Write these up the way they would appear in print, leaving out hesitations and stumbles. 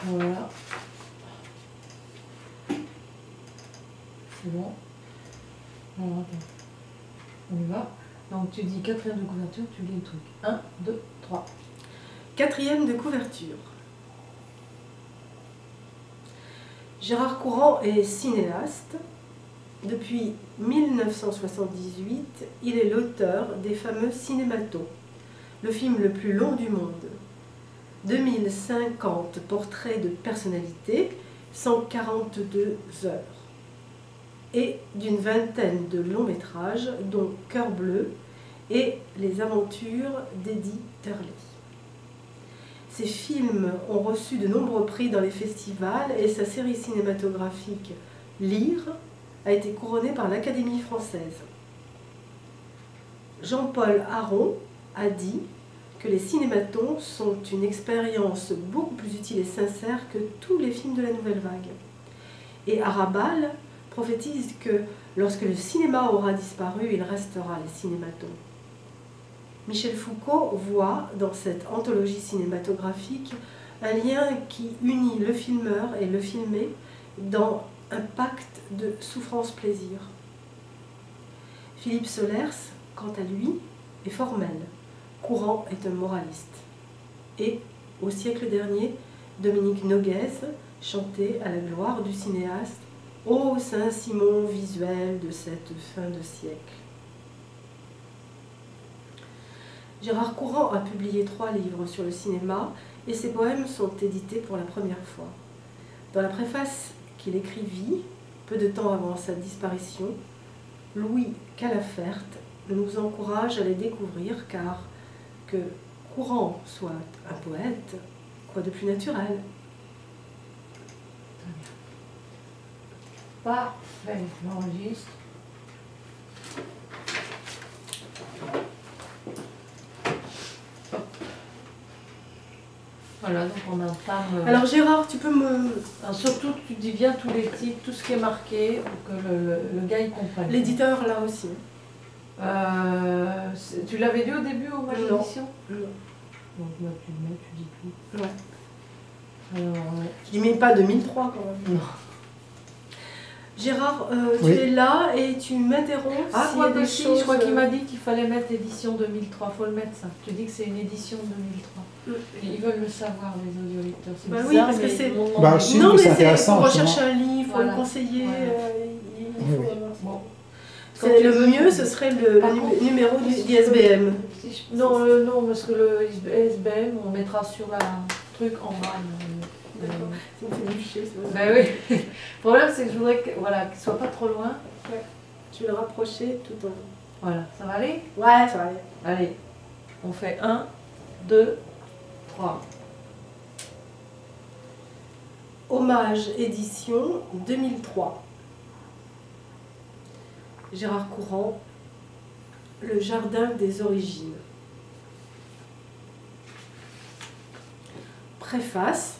Voilà. C'est bon. Alors attends. On y va. Donc tu dis quatrième de couverture, tu lis le truc. 1, 2, 3. Quatrième de couverture. Gérard Courant est cinéaste. Depuis 1978, il est l'auteur des fameux Cinématos, le film le plus long du monde. 2050 portraits de personnalités, 142 heures. Et d'une vingtaine de longs métrages, dont Cœur bleu et Les aventures d'Eddie Turley. Ces films ont reçu de nombreux prix dans les festivals et sa série cinématographique Lire a été couronnée par l'Académie française. Jean-Paul Aron a dit que les cinématons sont une expérience beaucoup plus utile et sincère que tous les films de la Nouvelle Vague. Et Arabal prophétise que lorsque le cinéma aura disparu, il restera les cinématons. Michel Foucault voit dans cette anthologie cinématographique un lien qui unit le filmeur et le filmé dans un pacte de souffrance-plaisir. Philippe Solers, quant à lui, est formel. Courant est un moraliste. Et, au siècle dernier, Dominique Noguès chantait à la gloire du cinéaste « Ô Saint-Simon visuel de cette fin de siècle ». Gérard Courant a publié 3 livres sur le cinéma et ses poèmes sont édités pour la première fois. Dans la préface qu'il écrivit, peu de temps avant sa disparition, Louis Calafert nous encourage à les découvrir car que Courant soit un poète, quoi de plus naturel? Parfait, j'enregistre. Voilà, donc on entame... Alors Gérard, tu peux me... Alors, surtout, tu dis bien tous les titres, tout ce qui est marqué, pour que le gars y comprenne. L'éditeur, là aussi. Tu l'avais dit au début au match d'édition? Non. Donc là, tu le mets, tu dis tout. Ouais. Alors, Je dis même pas 2003 quand même. non. Gérard, Oui. tu es là et tu m'interromps Ah, s'il y a des si, choses... je crois qu'il m'a dit qu'il fallait mettre édition 2003, faut le mettre ça. Tu dis que c'est une édition 2003. Ils veulent le savoir, les audiolecteurs. C'est Bah oui, bizarre, parce que mais c'est- ils m'ont demandé. Bah, si. Non, mais c'est c'est intéressant, pour justement. rechercher un livre, il faut Voilà. le conseiller. Voilà. Il Oui, faut oui. avoir ça. Bon. Le mieux, ce serait le Par contre, numéro si je du ISBN. Si je- Non, non, parce que le SBM, on mettra sur la truc en bas. D'accord. Ça me fait bûcher, c'est vrai. Ben oui. Le problème, c'est que je voudrais qu'il soit pas trop loin. Je vais le rapprocher tout en... Voilà, ça va aller? Ouais, ça va aller. Allez, on fait 1, 2, 3. Hommage édition 2003. Gérard Courant, Le jardin des origines. Préface.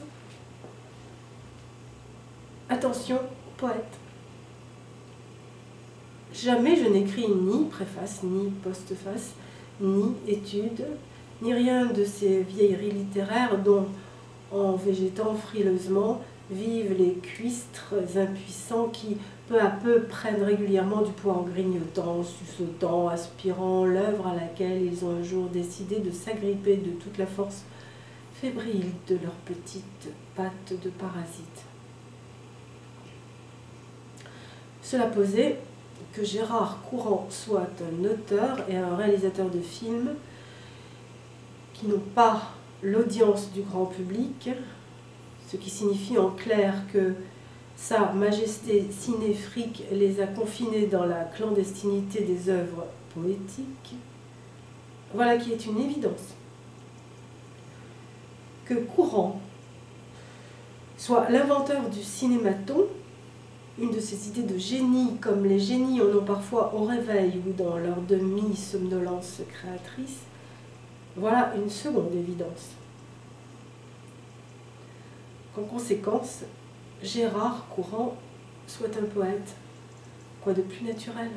Attention, poète. Jamais je n'écris ni préface, ni postface, ni étude, ni rien de ces vieilleries littéraires dont, en végétant frileusement, vivent les cuistres impuissants qui, peu à peu, prennent régulièrement du poids en grignotant, suçotant, aspirant l'œuvre à laquelle ils ont un jour décidé de s'agripper de toute la force fébrile de leurs petites pattes de parasites. Cela posait, que Gérard Courant soit un auteur et un réalisateur de films qui n'ont pas l'audience du grand public, ce qui signifie en clair que Sa Majesté cinéfrique les a confinés dans la clandestinité des œuvres poétiques, voilà qui est une évidence. Que Courant soit l'inventeur du cinématon, une de ces idées de génie, comme les génies en ont parfois au réveil ou dans leur demi-somnolence créatrice, voilà une seconde évidence. Qu'en conséquence, Gérard Courant soit un poète, quoi de plus naturel?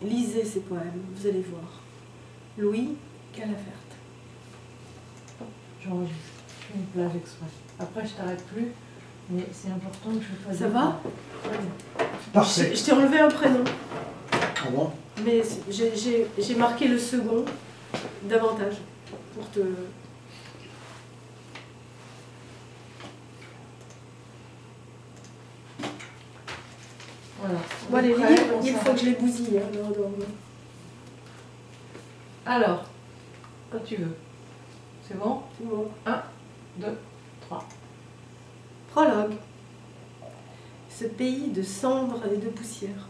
Lisez ses poèmes, vous allez voir. Louis Calafert. J'enregistre. fait une plage exprès. Après, je t'arrête plus, mais c'est important que je fasse. Ça va? Parfait. Je t'ai enlevé un prénom, Ah bon? mais j'ai marqué le second davantage pour te... Voilà. Moi, les Après, livres, on il faut s'arrête. que je les bousille. Hein, Alors, quand tu veux. C'est bon? c'est bon. 1, 2, 3. Prologue. Ce pays de cendres et de poussière.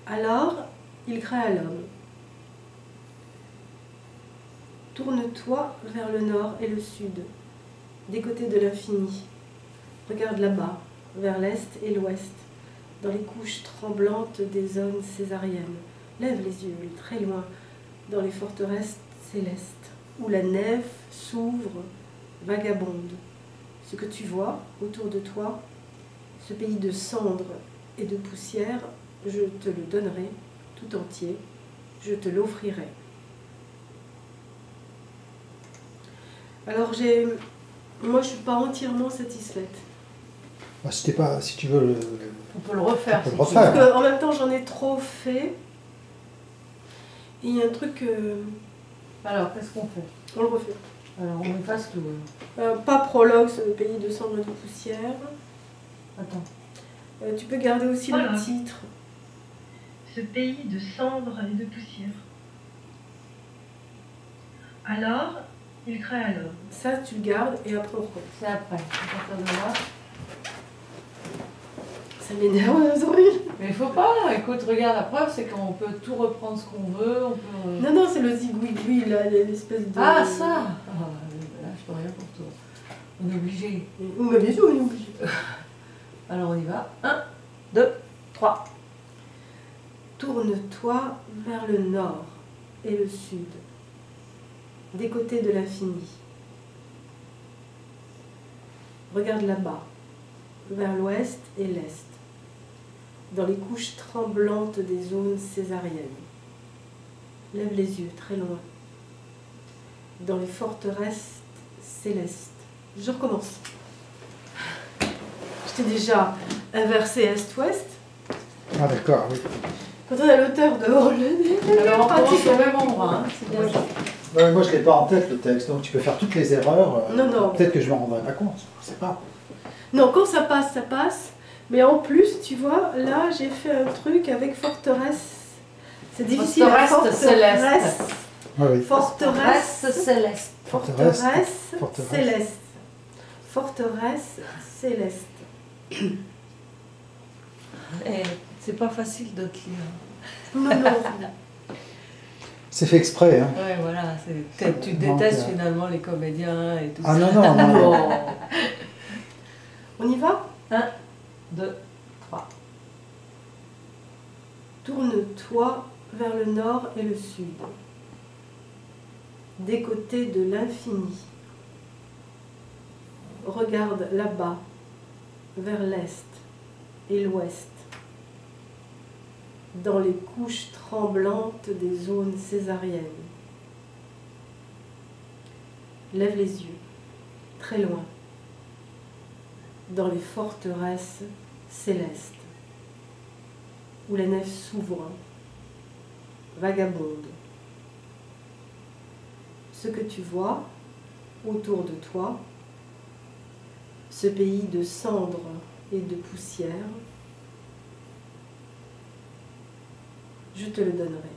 Alors, il créa l'homme. Tourne-toi vers le nord et le sud, des côtés de l'infini. Regarde là-bas, vers l'est et l'ouest, dans les couches tremblantes des zones césariennes. Lève les yeux très loin, dans les forteresses célestes, où la nef s'ouvre, vagabonde. Ce que tu vois autour de toi, ce pays de cendres et de poussière, je te le donnerai tout entier, je te l'offrirai. Alors moi je suis pas entièrement satisfaite. Bah, si, si tu veux On peut le refaire. On peut si le tu refaire. veux. Parce qu'en même temps j'en ai trop fait. Et il y a un truc, Alors, qu'est-ce qu'on fait? on le refait. Alors, on efface tout. Pas prologue, ce pays de cendres et de poussière. Attends. Tu peux garder aussi Voilà. le titre. Ce pays de cendres et de poussière. Alors, il créa l'homme. Ça tu le gardes et après on recommence. C'est après. À partir de là. Ça m'énerve les oreilles. Mais il faut pas. Écoute, regarde, la preuve, c'est qu'on peut tout reprendre ce qu'on veut. On peut... Non, c'est le zigouigoui, là, l'espèce de... Ah, ça là, je peux rien pour toi. On est obligé. Oui, mais bien sûr, on est obligé. Alors, on y va. 1, 2, 3. Tourne-toi vers le nord et le sud, des côtés de l'infini. Regarde là-bas, vers l'ouest et l'est, dans les couches tremblantes des zones césariennes. Lève les yeux très loin, dans les forteresses célestes. Je recommence. Je t'ai déjà inversé est-ouest. Ah d'accord, oui. Quand on a l'auteur devant le nez, Alors, on pratique. commence au même endroit. Hein. C'est bien ça. Ouais, moi je ne l'ai pas en tête le texte, donc tu peux faire toutes les erreurs. Non. Peut-être que je m'en rendrai pas compte, je sais pas. Non, quand ça passe, ça passe. Mais en plus, tu vois, là, j'ai fait un truc avec forteresse. C'est difficile. Forteresse céleste. Ah oui. Forteresse céleste. Forteresse Forteresse. céleste. Forteresse céleste. Et c'est pas facile de te lire. Non. C'est fait exprès, hein. Ouais, voilà. Tu Donc, détestes finalement les comédiens et tout Ah ça. non. On y va? 1, 2, 3. Tourne-toi vers le nord et le sud, des côtés de l'infini. Regarde là-bas, vers l'est et l'ouest, dans les couches tremblantes des zones césariennes. Lève les yeux, très loin, dans les forteresses célestes, où la nef s'ouvre, vagabonde. Ce que tu vois autour de toi, ce pays de cendres et de poussière, je te le donnerai,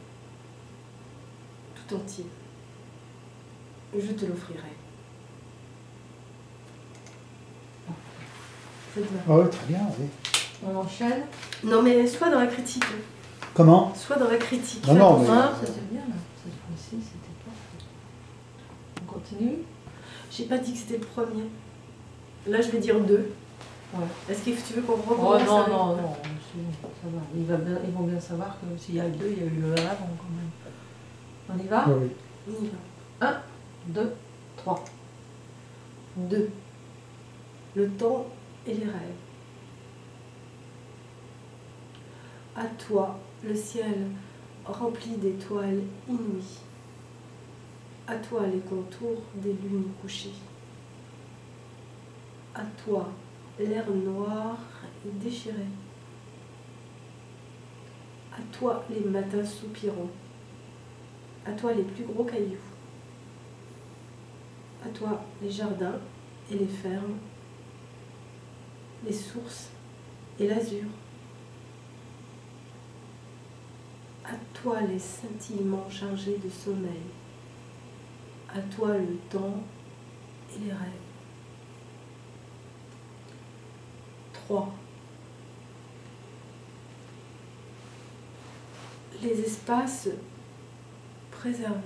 tout entier. Je te l'offrirai. Ça te va? Ah oui, très bien, oui. On enchaîne. Non mais sois dans la critique. Comment? Sois dans la critique. Non, mais... Ah, ça c'est bien là. Cette fois-ci, c'était parfait. On continue. J'ai pas dit que c'était le premier. Là, je vais dire 2. Ouais. Est-ce que tu veux qu'on Oh recommence non, avec- non, c'est bon, ça va. Ils vont bien savoir que s'il y a le 2, il y a eu le 1 avant quand même. On y va? Oui, oui. On y va. 1, 2, 3. 2. Le temps et les rêves. À toi, le ciel rempli d'étoiles inouïes. À toi les contours des lunes couchées. À toi l'air noir et déchiré. À toi les matins soupirants. À toi les plus gros cailloux. À toi les jardins et les fermes, les sources et l'azur. À toi les scintillements chargés de sommeil. À toi le temps et les rêves. 3. Les espaces préservés.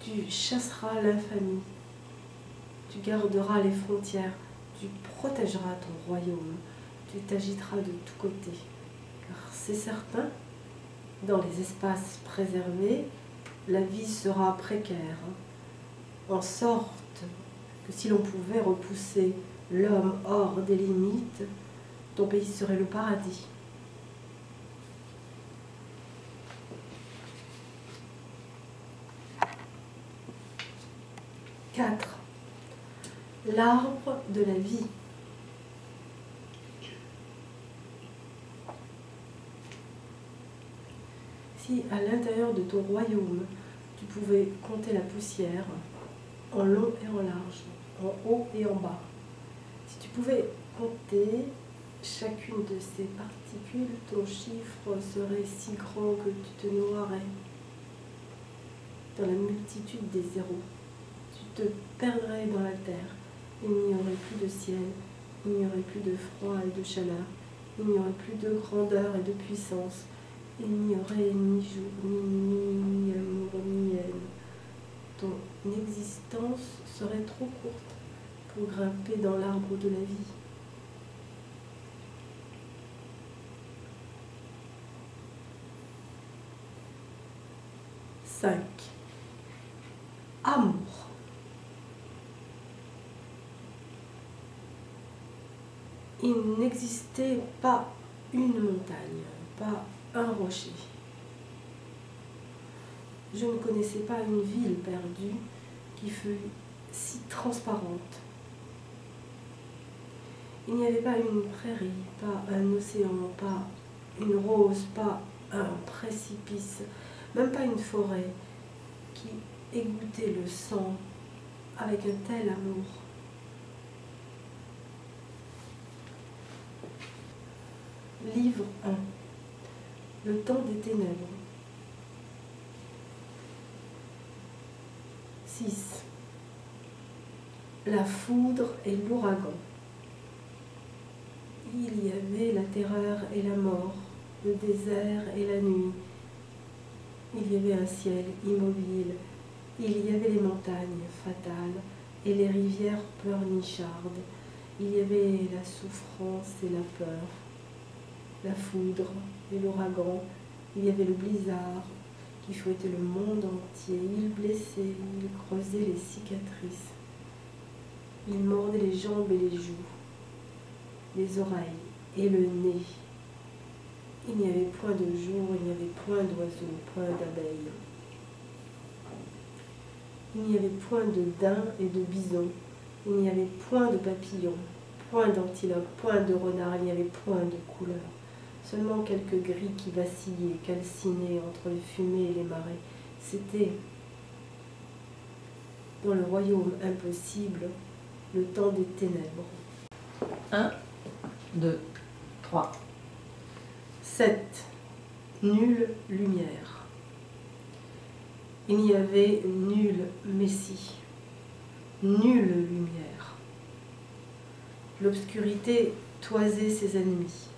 Tu chasseras l'infamie. Tu garderas les frontières. Tu protégeras ton royaume. Tu t'agiteras de tous côtés. Car c'est certain, dans les espaces préservés, la vie sera précaire, en sorte que si l'on pouvait repousser l'homme hors des limites, ton pays serait le paradis. « 4. L'arbre de la vie. Si à l'intérieur de ton royaume, tu pouvais compter la poussière, en long et en large, en haut et en bas, si tu pouvais compter chacune de ces particules, ton chiffre serait si grand que tu te noierais dans la multitude des zéros. Tu te perdrais dans la terre. Il n'y aurait plus de ciel, il n'y aurait plus de froid et de chaleur, il n'y aurait plus de grandeur et de puissance, il n'y aurait ni jour, ni nuit, ni amour, ni haine. Ton existence serait trop courte pour grimper dans l'arbre de la vie. « 5. Amour. Il n'existait pas une montagne, pas un rocher. Je ne connaissais pas une ville perdue qui fût si transparente. Il n'y avait pas une prairie, pas un océan, pas une rose, pas un précipice, même pas une forêt qui égoutter le sang avec un tel amour. Livre 1. Le temps des ténèbres. 6. La foudre et l'ouragan. Il y avait la terreur et la mort, le désert et la nuit. Il y avait un ciel immobile. Il y avait les montagnes fatales et les rivières pleurnichardes. Il y avait la souffrance et la peur, la foudre et l'ouragan. Il y avait le blizzard qui fouettait le monde entier. Il blessait, il creusait les cicatrices. Il mordait les jambes et les joues, les oreilles et le nez. Il n'y avait point de jour, il n'y avait point d'oiseaux, point d'abeilles. Il n'y avait point de daims et de bisons, il n'y avait point de papillons, point d'antilopes, point de renards, il n'y avait point de couleurs. Seulement quelques gris qui vacillaient, calcinés entre les fumées et les marées. C'était, dans le royaume impossible, le temps des ténèbres. 1, 2, 3. 7. Nulle lumière. Il n'y avait nul messie, nulle lumière. L'obscurité toisait ses ennemis.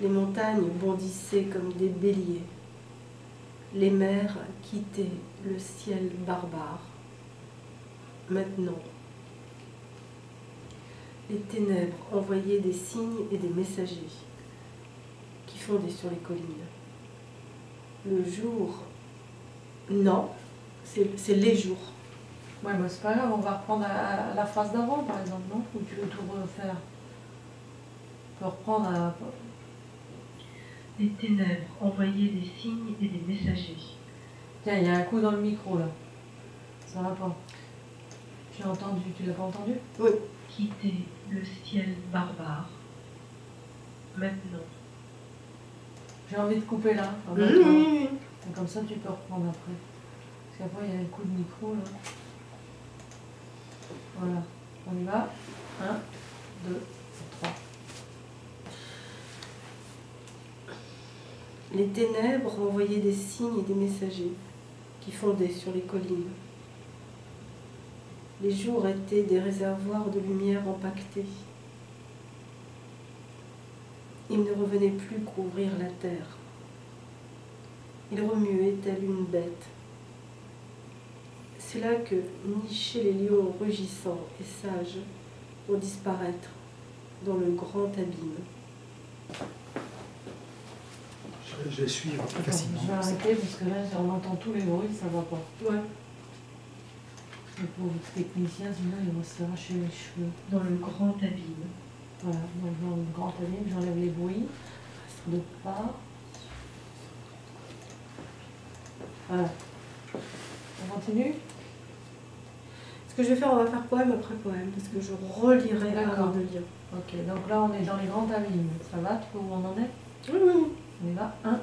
Les montagnes bondissaient comme des béliers. Les mers quittaient le ciel barbare. Maintenant, les ténèbres envoyaient des signes et des messagers qui fondaient sur les collines. Le jour, non, c'est les jours. Ouais, bah c'est pas grave, on va reprendre la phrase d'avant, par exemple, non? Ou tu veux tout refaire? On peut reprendre à... Les ténèbres envoyaient des signes et des messagers. Tiens, il y a un coup dans le micro là. Ça va pas. J'ai entendu, tu l'as pas entendu? Oui. Quitter le ciel barbare. Maintenant. J'ai envie de couper là. Ah Oui, bah, oui, toi. oui. Et comme ça tu peux reprendre après. Parce qu'après il y a un coup de micro là. Voilà. On y va. 1, 2, 3. Les ténèbres envoyaient des signes et des messagers qui fondaient sur les collines. Les jours étaient des réservoirs de lumière empaquetés. Ils ne revenaient plus couvrir la terre. Ils remuaient telle une bête. C'est là que nichaient les lions rugissants et sages pour disparaître dans le grand abîme. Je vais suivre plus Attends, facilement. je vais arrêter parce que là on entend tous les bruits, ça va pas. Ouais. Le pauvre technicien, sinon il va se arracher les cheveux. Dans le grand abîme. Voilà, donc dans le grand abîme, j'enlève les bruits de pas. Voilà. On continue? Ce que je vais faire, on va faire poème après poème, parce que je relirai D'accord. avant de lire. Ok, donc là on est dans les grands abîmes. Ça va? Tu vois où on en est? Oui, oui, oui. On y va? 1.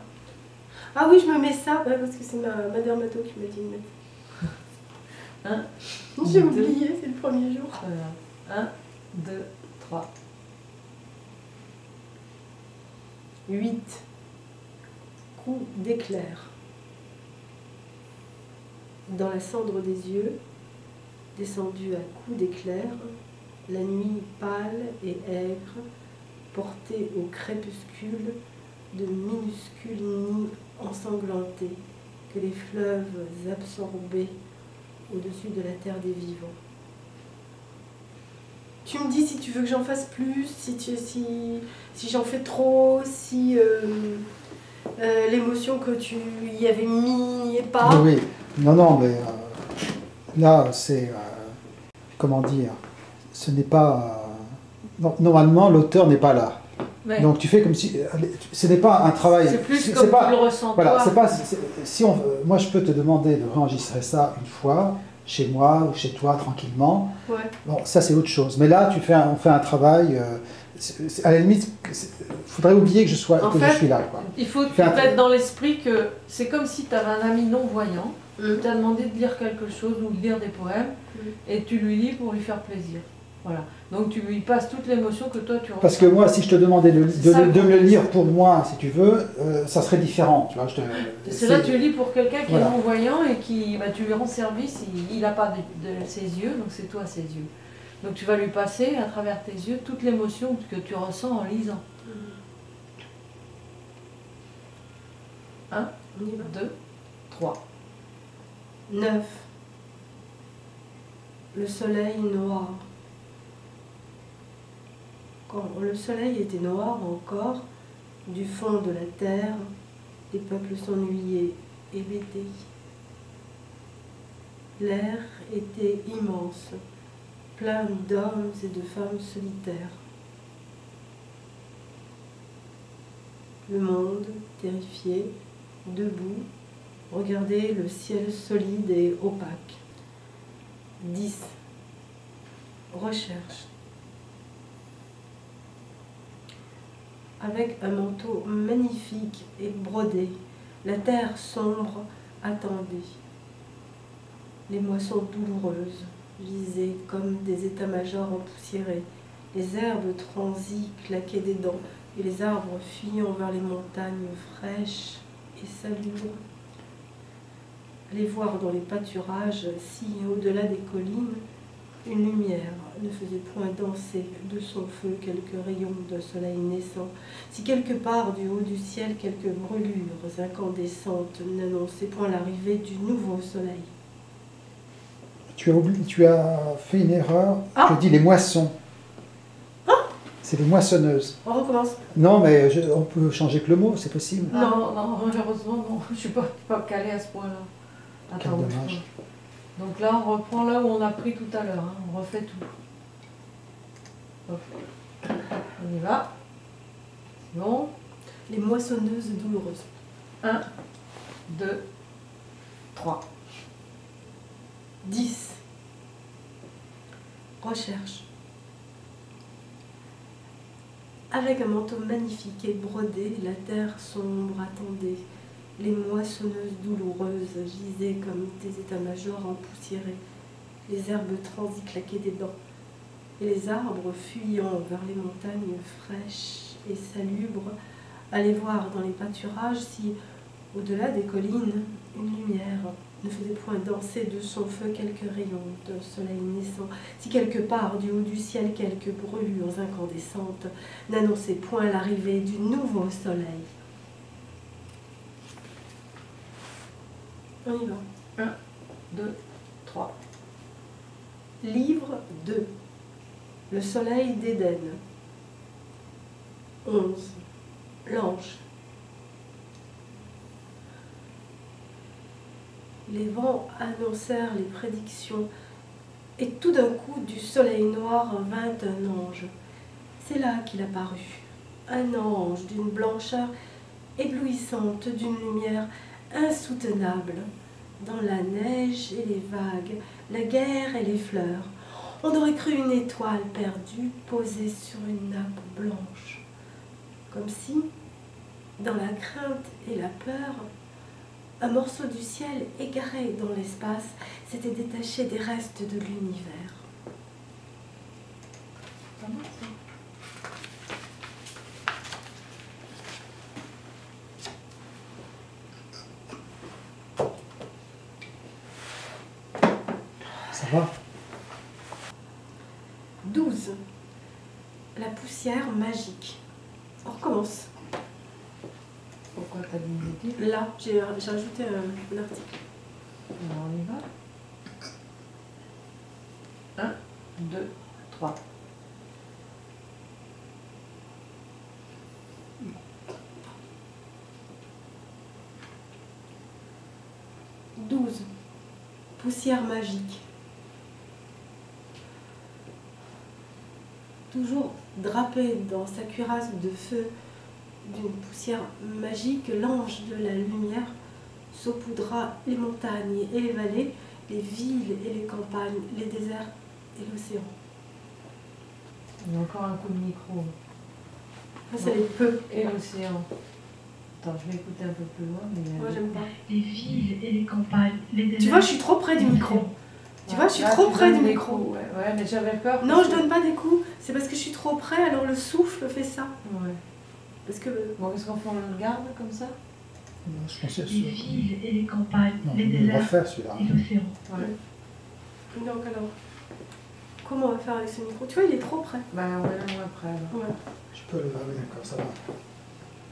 Ah oui, je me mets ça, ouais, parce que c'est ma dermato qui m'a dit de mettre. 1. J'ai oublié, c'est le premier jour. 1, 2, 3. 8. Coup d'éclair. Dans la cendre des yeux, descendu à coups d'éclair, la nuit pâle et aigre, portée au crépuscule de minuscules nids ensanglantés que les fleuves absorbaient au-dessus de la terre des vivants. Tu me dis si tu veux que j'en fasse plus, si j'en fais trop, si l'émotion que tu y avais mis n'y est pas. Oui, oui. Non, mais là, c'est... comment dire? Ce n'est pas... normalement, l'auteur n'est pas là. Ouais. Donc tu fais comme si... ce n'est pas un travail... C'est plus c'est comme pas, tu le ressens voilà, toi. c'est pas... si on, moi, je peux te demander de réenregistrer ça une fois, chez moi ou chez toi, tranquillement. Ouais. Bon, ça, c'est autre chose. Mais là, on fait un travail... à la limite, il faudrait oublier que je suis là. Quoi. Il faut Tu fais un- mettre dans l'esprit que c'est comme si tu avais un ami non-voyant, qui t'a demandé de lire quelque chose ou de lire des poèmes, et tu lui lis pour lui faire plaisir. Voilà. Donc tu lui passes toute l'émotion que toi tu ressens. Parce que moi, si je te demandais de C'est ça, me le lire pour moi, si tu veux, ça serait différent. Tu vois, C'est là tu lis pour quelqu'un qui Voilà. est non-voyant et qui, bah, tu lui rends service, il n'a pas de ses yeux, donc c'est toi ses yeux. Donc tu vas lui passer à travers tes yeux toute l'émotion que tu ressens en lisant. 1, On y va. 2, 3. 9. Le soleil noir. Quand le soleil était noir encore, du fond de la terre, les peuples s'ennuyaient et bêtaient. L'air était immense, plein d'hommes et de femmes solitaires. Le monde, terrifié, debout, regardait le ciel solide et opaque. 10. Recherche. Avec un manteau magnifique et brodé, la terre sombre attendait. Les moissons douloureuses gisaient comme des états-majors empoussiérés. Les herbes transies claquaient des dents et les arbres fuyant vers les montagnes fraîches et salubres. Allez voir dans les pâturages, si au-delà des collines, une lumière ne faisait point danser de son feu quelques rayons d'un soleil naissant, si quelque part du haut du ciel quelques brûlures incandescentes n'annonçaient point l'arrivée du nouveau soleil. Tu as fait une erreur. Ah. Je dis les moissons. C'est les moissonneuses. On recommence. Non, mais on peut changer que le mot, c'est possible. Non, malheureusement, non. Je ne suis pas calée à ce point-là. Quel Attends, dommage. donc là, on reprend là où on a pris tout à l'heure. Hein. On refait tout. Hop. On y va. C'est bon. Les moissonneuses douloureuses. 1, 2, 3. 10. Recherche. Avec un manteau magnifique et brodé, la terre sombre attendait. Les moissonneuses douloureuses gisaient comme des états-majors empoussiérés. Les herbes transies claquaient des dents. Et les arbres fuyant vers les montagnes fraîches et salubres allaient voir dans les pâturages si, au-delà des collines, une lumière ne faisait point danser de son feu quelques rayons d'un soleil naissant, si quelque part du haut du ciel quelques brûlures incandescentes n'annonçaient point l'arrivée du nouveau soleil. On y va. 1, 2, 3. Livre 2. Le soleil d'Éden. 11. L'ange. Les vents annoncèrent les prédictions, et tout d'un coup, du soleil noir vint un ange. C'est là qu'il apparut, un ange d'une blancheur éblouissante, d'une lumière insoutenable, dans la neige et les vagues, la guerre et les fleurs. On aurait cru une étoile perdue posée sur une nappe blanche, comme si, dans la crainte et la peur, un morceau du ciel égaré dans l'espace s'était détaché des restes de l'univers. Pas mal, ça. Ça va? 12. La poussière magique. On recommence. Pourquoi t'as dit une bêtise? Là, j'ai rajouté un article. Alors on y va. 1, 2, 3. « 12. Poussière magique. Toujours drapé dans sa cuirasse de feu d'une poussière magique, l'ange de la lumière saupoudra les montagnes et les vallées, les villes et les campagnes, les déserts et l'océan. » Il y a encore un coup de micro. Ça, c'est les peu. Et l'océan. Attends, je vais écouter un peu plus loin. Mais Moi, j'aime pas. Les villes et les campagnes, les déserts. Tu vois, je suis trop près du micro. Tu vois, je suis trop près du micro. Ouais, ouais, mais j'avais peur. Non, je donne pas des coups. C'est parce que je suis trop près, alors le souffle fait ça. Ouais. Parce que... Bon, est-ce qu'on le garde comme ça? Non, je pensais Les sur... villes et les campagnes, Non, les on va déserts refaire celui-là. et l'océan. Ouais. Donc alors, comment on va faire avec ce micro? Tu vois, il est trop près. Ben, on va le voir après. Alors. Ouais. Je peux le laver, d'accord, ça va.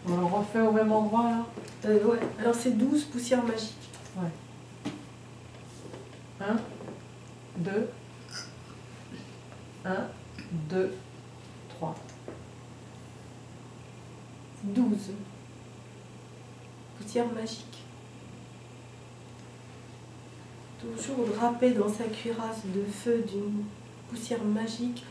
On le refait au même endroit là? Ouais. Alors c'est 12 poussières magiques. Ouais. 1, 2, 1, 2, 3. 12 poussières magiques. Toujours drapé dans sa cuirasse de feu d'une poussière magique,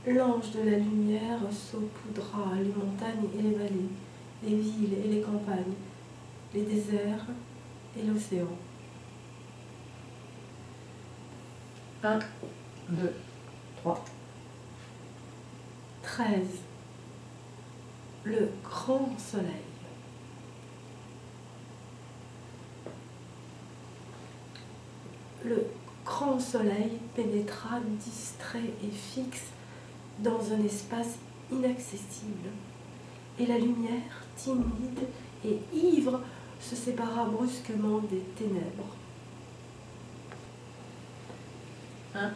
l'ange de la lumière saupoudra les montagnes et les vallées, les villes et les campagnes, les déserts et l'océan. 1, 2, 3. 13. Le grand soleil. Le grand soleil pénétra distrait et fixe dans un espace inaccessible, et la lumière, timide et ivre, se sépara brusquement des ténèbres. 1,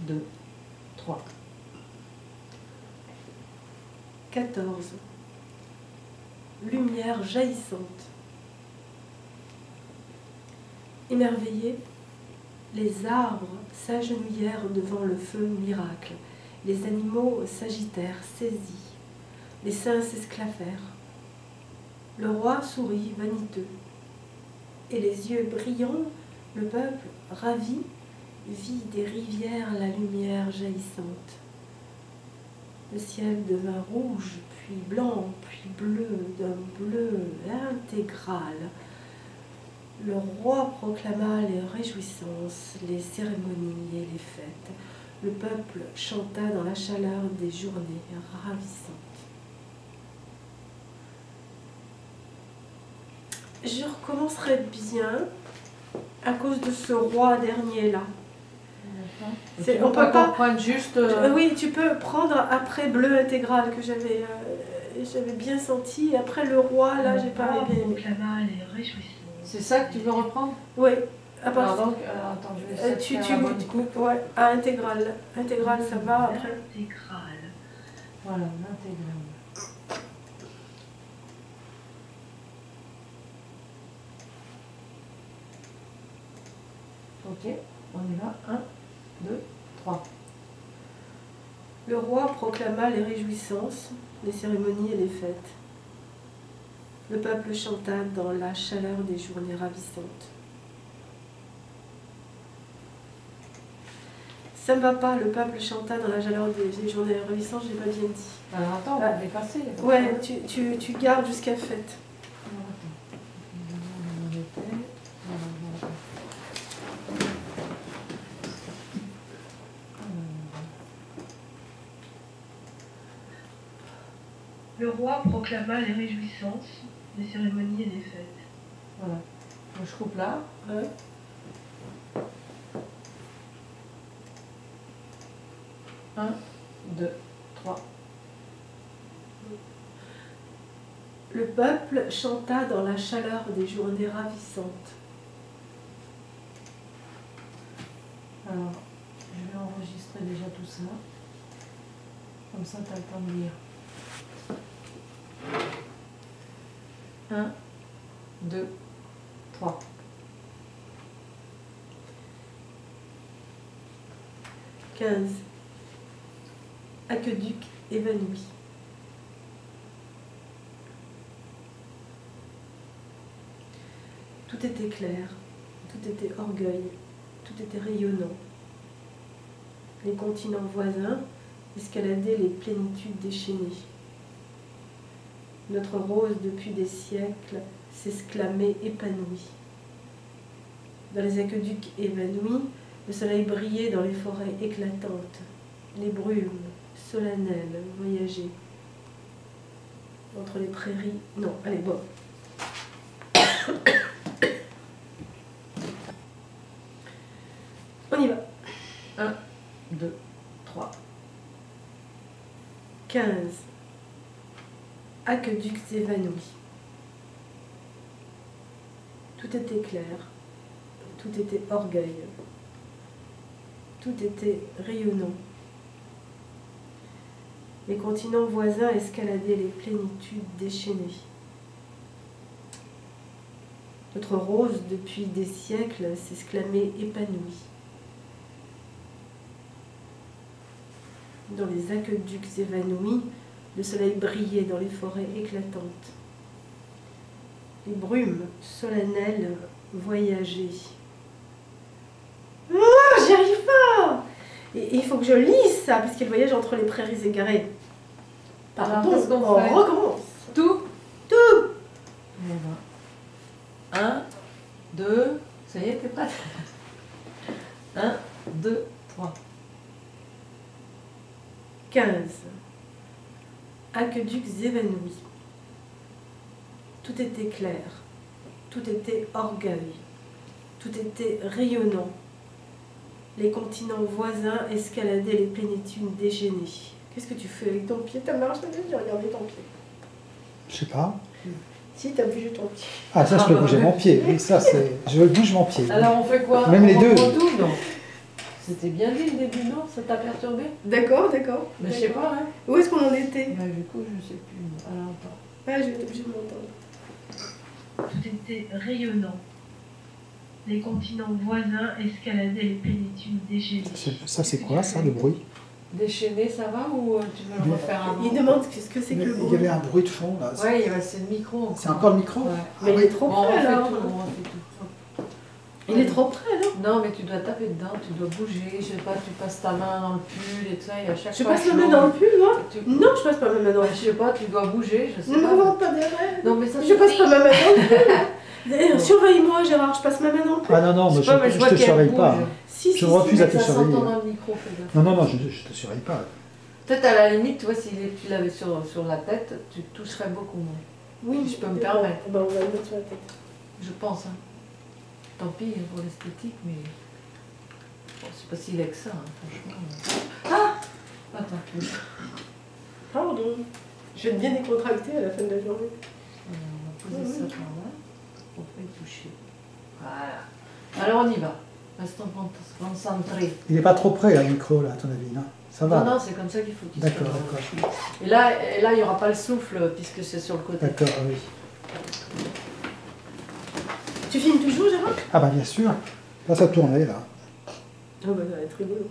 2, 3. 14. Lumière jaillissante. Émerveillés, les arbres s'agenouillèrent devant le feu miracle. Les animaux s'agitèrent, saisis. Les saints s'esclaffèrent. Le roi sourit, vaniteux. Et les yeux brillants, le peuple, ravi, vit des rivières la lumière jaillissante. Le ciel devint rouge, puis blanc, puis bleu, d'un bleu intégral. Le roi proclama les réjouissances, les cérémonies et les fêtes. Le peuple chanta dans la chaleur des journées ravissantes. Je recommencerai bien à cause de ce roi dernier là. On peut pas prendre juste. Oui, tu peux prendre après bleu intégral que j'avais bien senti. Et après le roi là, j'ai pas bien aimé. C'est ça que tu veux reprendre? Oui. Alors donc, attends, je vais essayer de faire la bonne coupe. Ouais, à intégral. Intégral, ça va après. Intégral. Voilà, l'intégral. Ok, on y va. 1, 2, 3. Le roi proclama les réjouissances, les cérémonies et les fêtes. Le peuple chanta dans la chaleur des journées ravissantes. Ça me va pas, le peuple chanta dans la chaleur des journées ravissantes, je l'ai pas bien dit. Alors attends, on va dépasser. Ouais, tu gardes jusqu'à fête. Le roi proclama les réjouissances, les cérémonies et les fêtes. Voilà. Donc, je coupe là. Ouais. Un, 2, 3. Le peuple chanta dans la chaleur des journées ravissantes. Alors, je vais enregistrer déjà tout ça. Comme ça, tu as le temps de lire. 1, 2, 3. « 15. Aqueduc évanoui. Tout était clair, tout était orgueil, tout était rayonnant. Les continents voisins escaladaient les plénitudes déchaînées. Notre rose depuis des siècles s'exclamait épanouie. Dans les aqueducs évanouis, le soleil brillait dans les forêts éclatantes. Les brumes solennelles voyageaient entre les prairies. Non, allez, bon. On y va. 1, 2, 3. 15. Aqueducs évanouis. Tout était clair, tout était orgueil, tout était rayonnant. Les continents voisins escaladaient les plénitudes déchaînées. Notre rose, depuis des siècles, s'exclamait épanouie. Dans les aqueducs évanouis, le soleil brillait dans les forêts éclatantes. Les brumes solennelles voyageaient. Ah, j'y arrive pas! Et il faut que je lise ça, puisqu'elle voyage entre les prairies égarées. Pardon, qu'est-ce qu'on on fait? recommence. Tout? Tout! 1, 2, ça y est, t'es prête? 1, 2, 3. 15. Aqueducs évanouis. Tout était clair, tout était orgueil, tout était rayonnant. Les continents voisins escaladaient les plénitudes déchaînées. Qu'est-ce que tu fais avec ton pied? Ta marche, j'ai regardé ton pied. Je sais pas. Si, t'as bougé ton pied. Ah, ça, je peux bouger mon pied. Oui, ça, c'est. Je bouge mon pied. Alors, on fait quoi? Même les On deux. reprend tout? Non. C'était bien dit le début, non? Ça t'a perturbé? D'accord, d'accord. Mais je sais pas, hein. Où est-ce qu'on en était? Bah, du coup, je sais plus. Alors, attends. Ah, je vais être obligée de m'entendre. Tout était rayonnant. Les continents voisins escaladaient les plénitudes déchaînées. Ça, c'est quoi, ça, le bruit? Déchaîné, ça va ou tu veux le refaire avant? Il demande ce que c'est que le Il bruit. y avait un bruit de fond, là. Ouais, c'est le micro. C'est encore le micro? Ouais. Ah Mais il oui. est trop Bon, on près refait alors. tout, on refait tout. Il est trop près, non? Non, mais tu dois taper dedans, tu dois bouger, je sais pas, tu passes ta main dans le pull et tout ça, et à chaque Je fois... passe ma main dans le pull, moi? Non, je passe pas ma main dans le Je pull. sais pas, tu dois bouger, je sais Ne pas. m'invente pas des rêves. Non, mais ça Je passe pas ma main dans le pull. Surveille-moi, Gérard, je passe ma main dans le pull. Ah non, non, moi, Je sais pas, mais je je vois te qu'elle surveille bouge. pas. Si, Je refuse à te Ça surveiller. s'entend dans le micro, fais gaffe. Non, non, non, je te surveille pas. Peut-être à la limite, tu vois, si tu l'avais sur la tête, tu toucherais beaucoup moins. Oui, je peux me permettre. Bah, on va le mettre sur la tête. Je pense, hein. Tant pis pour l'esthétique, mais... Bon, c'est pas si laid que ça, hein, franchement. Ah! Attends. Pardon. Je vais être bien décontractée à la fin de la journée. On va poser ça par là, pour pas y toucher. Voilà. Alors on y va. Restons concentrés. Il n'est pas trop près, là, le micro, là, à ton avis, non? Ça va? Non, non, c'est comme ça qu'il faut qu'il soit. D'accord, d'accord. Et là, il n'y aura pas le souffle, puisque c'est sur le côté. D'accord, oui. Tu filmes toujours, Gérard? Ah bah bien sûr. Là, ça tournait, là. Oh bah ça va être rigolo.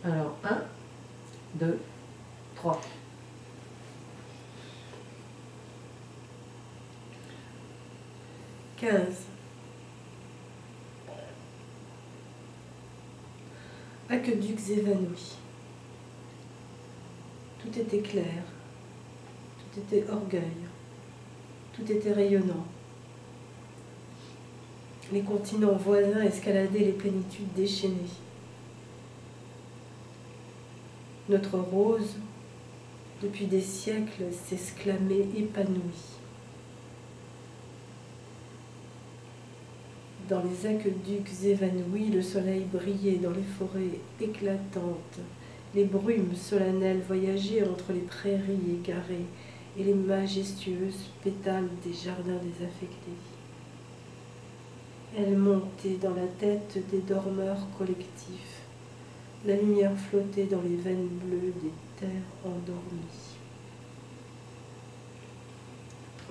Alors, 1, 2, 3. « 15. Aqueducs évanouis. Tout était clair, tout était orgueil, tout était rayonnant. Les continents voisins escaladaient les plénitudes déchaînées. Notre rose, depuis des siècles, s'exclamait épanouie. Dans les aqueducs évanouis, le soleil brillait dans les forêts éclatantes. Les brumes solennelles voyageaient entre les prairies égarées et les majestueuses pétales des jardins désaffectés. Elles montaient dans la tête des dormeurs collectifs. La lumière flottait dans les veines bleues des terres endormies.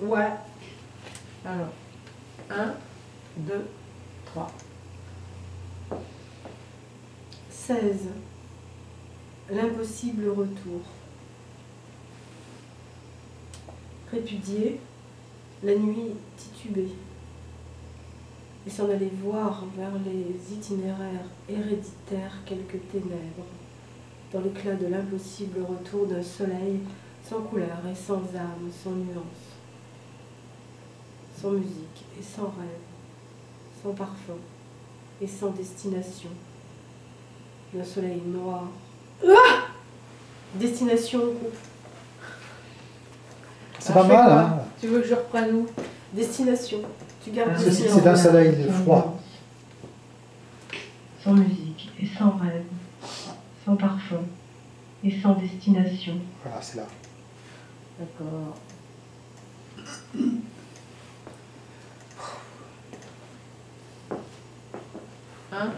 Ouais. Alors, 1, 2, 3. 16. L'impossible retour. Répudié, la nuit titubait et s'en allait voir vers les itinéraires héréditaires quelques ténèbres, dans l'éclat de l'impossible retour d'un soleil sans couleur et sans âme, sans nuance, sans musique et sans rêve, sans parfum et sans destination, d'un soleil noir. Ah! Destination groupe. C'est pas mal, hein? Tu veux que je reprenne où? Destination. Tu gardes C'est un soleil froid. Sans musique et sans rêve, sans parfum et sans destination. Voilà, c'est là. D'accord. Un,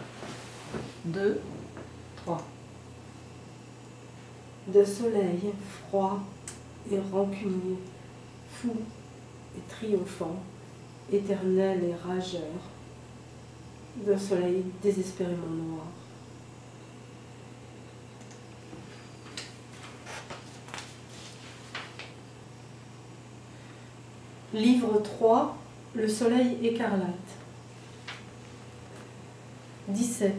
2, 3. D'un soleil froid et rancunier, fou et triomphant, éternel et rageur, d'un soleil désespérément noir. Livre 3, Le soleil écarlate. 17.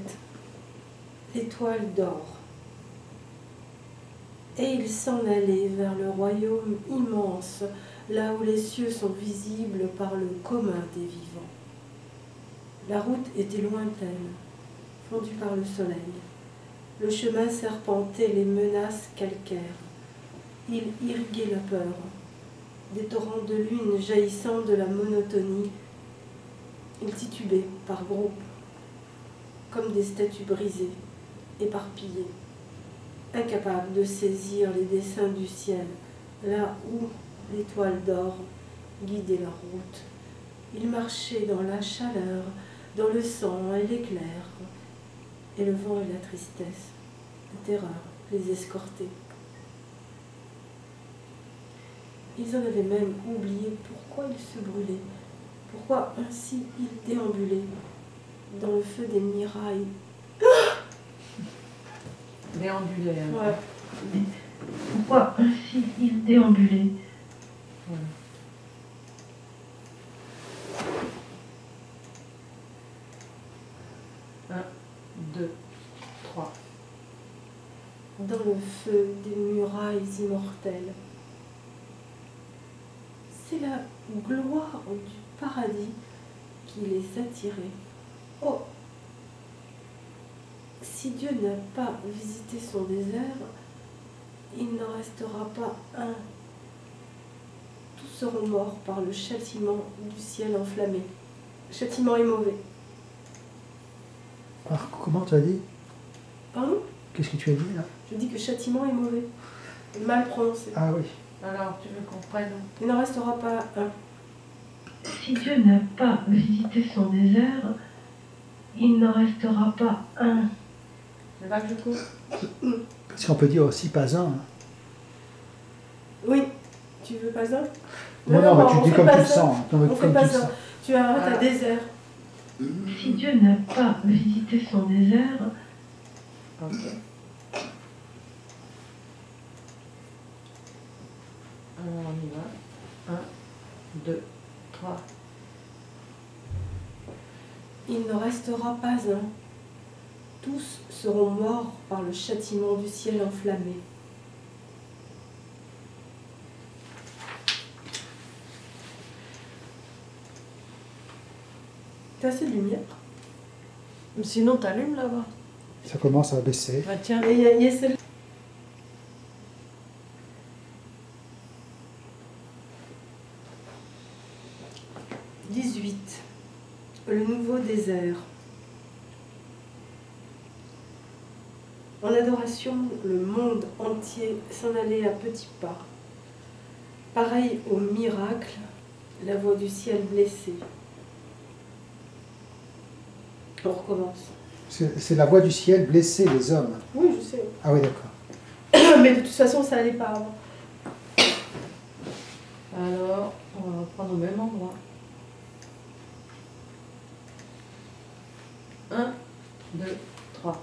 L'étoile d'or. Et il s'en allait vers le royaume immense, là où les cieux sont visibles par le commun des vivants. La route était lointaine, fondue par le soleil. Le chemin serpentait les menaces calcaires. Il irriguait la peur. Des torrents de lune jaillissant de la monotonie. Il titubait par groupes, comme des statues brisées, éparpillées, incapables de saisir les dessins du ciel, là où l'étoile d'or guidait la route. Il marchait dans la chaleur, dans le sang et l'éclair, et le vent et la tristesse, la terreur les escortaient. Ils en avaient même oublié pourquoi ils se brûlaient, pourquoi ainsi ils déambulaient dans le feu des mirailles. Déambulé. Hein. Ouais. Mais pourquoi ainsi il déambulait? Ouais. 1, 2, 3. Dans le feu des murailles immortelles. C'est la gloire du paradis qui les attirait. Oh! Si Dieu n'a pas visité son désert, il n'en restera pas un. Tous seront morts par le châtiment du ciel enflammé. Le châtiment est mauvais. Alors, comment tu as dit? Pardon? Qu'est-ce que tu as dit là? Je dis que châtiment est mauvais. Mal prononcé. Ah oui. Alors, tu veux qu'on prenne? Il n'en restera pas un. Si Dieu n'a pas visité son désert, il n'en restera pas un. C'est là que je coupe? Parce qu'on peut dire aussi pas un. Hein. Oui. Tu veux pas ça? Non, mais tu dis comme tu le sens. Hein. Non, mais On fait comme pas tu le ça. sens. Tu arrêtes à désert. Si Dieu n'a pas visité son désert, Ok. Alors, on y va. 1, 2, 3. Il ne restera pas un. Tous seront morts par le châtiment du ciel enflammé. T'as assez de lumière? Sinon, t'allumes là-bas. Ça commence à baisser. Bah tiens. Et il y a celle. « 18. Le nouveau désert. En adoration, le monde entier s'en allait à petits pas. Pareil au miracle, la voix du ciel blessée. On recommence. C'est la voix du ciel blesser les hommes. Oui, je sais. Ah oui, d'accord. Mais de toute façon, ça allait pas avant. Alors, on va reprendre au même endroit. 1, 2, 3.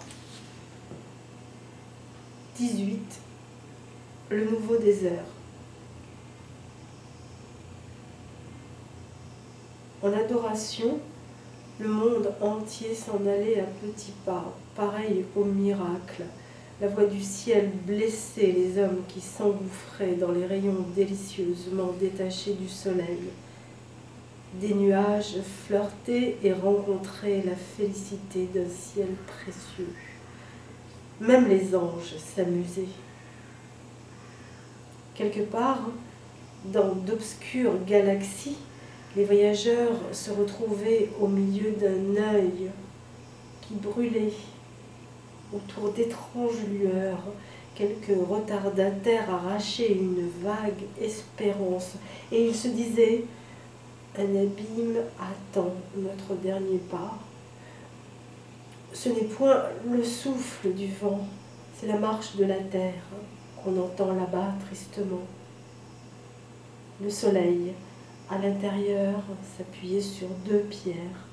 18. Le nouveau désert. En adoration, le monde entier s'en allait à petits pas, pareil au miracle. La voix du ciel blessait les hommes qui s'engouffraient dans les rayons délicieusement détachés du soleil. Des nuages flirtaient et rencontraient la félicité d'un ciel précieux. Même les anges s'amusaient. Quelque part, dans d'obscures galaxies, les voyageurs se retrouvaient au milieu d'un œil qui brûlait autour d'étranges lueurs. Quelques retardataires arrachaient une vague espérance et ils se disaient « Un abîme attend notre dernier pas ». Ce n'est point le souffle du vent, c'est la marche de la terre qu'on entend là-bas tristement. Le soleil, à l'intérieur, s'appuyait sur deux pierres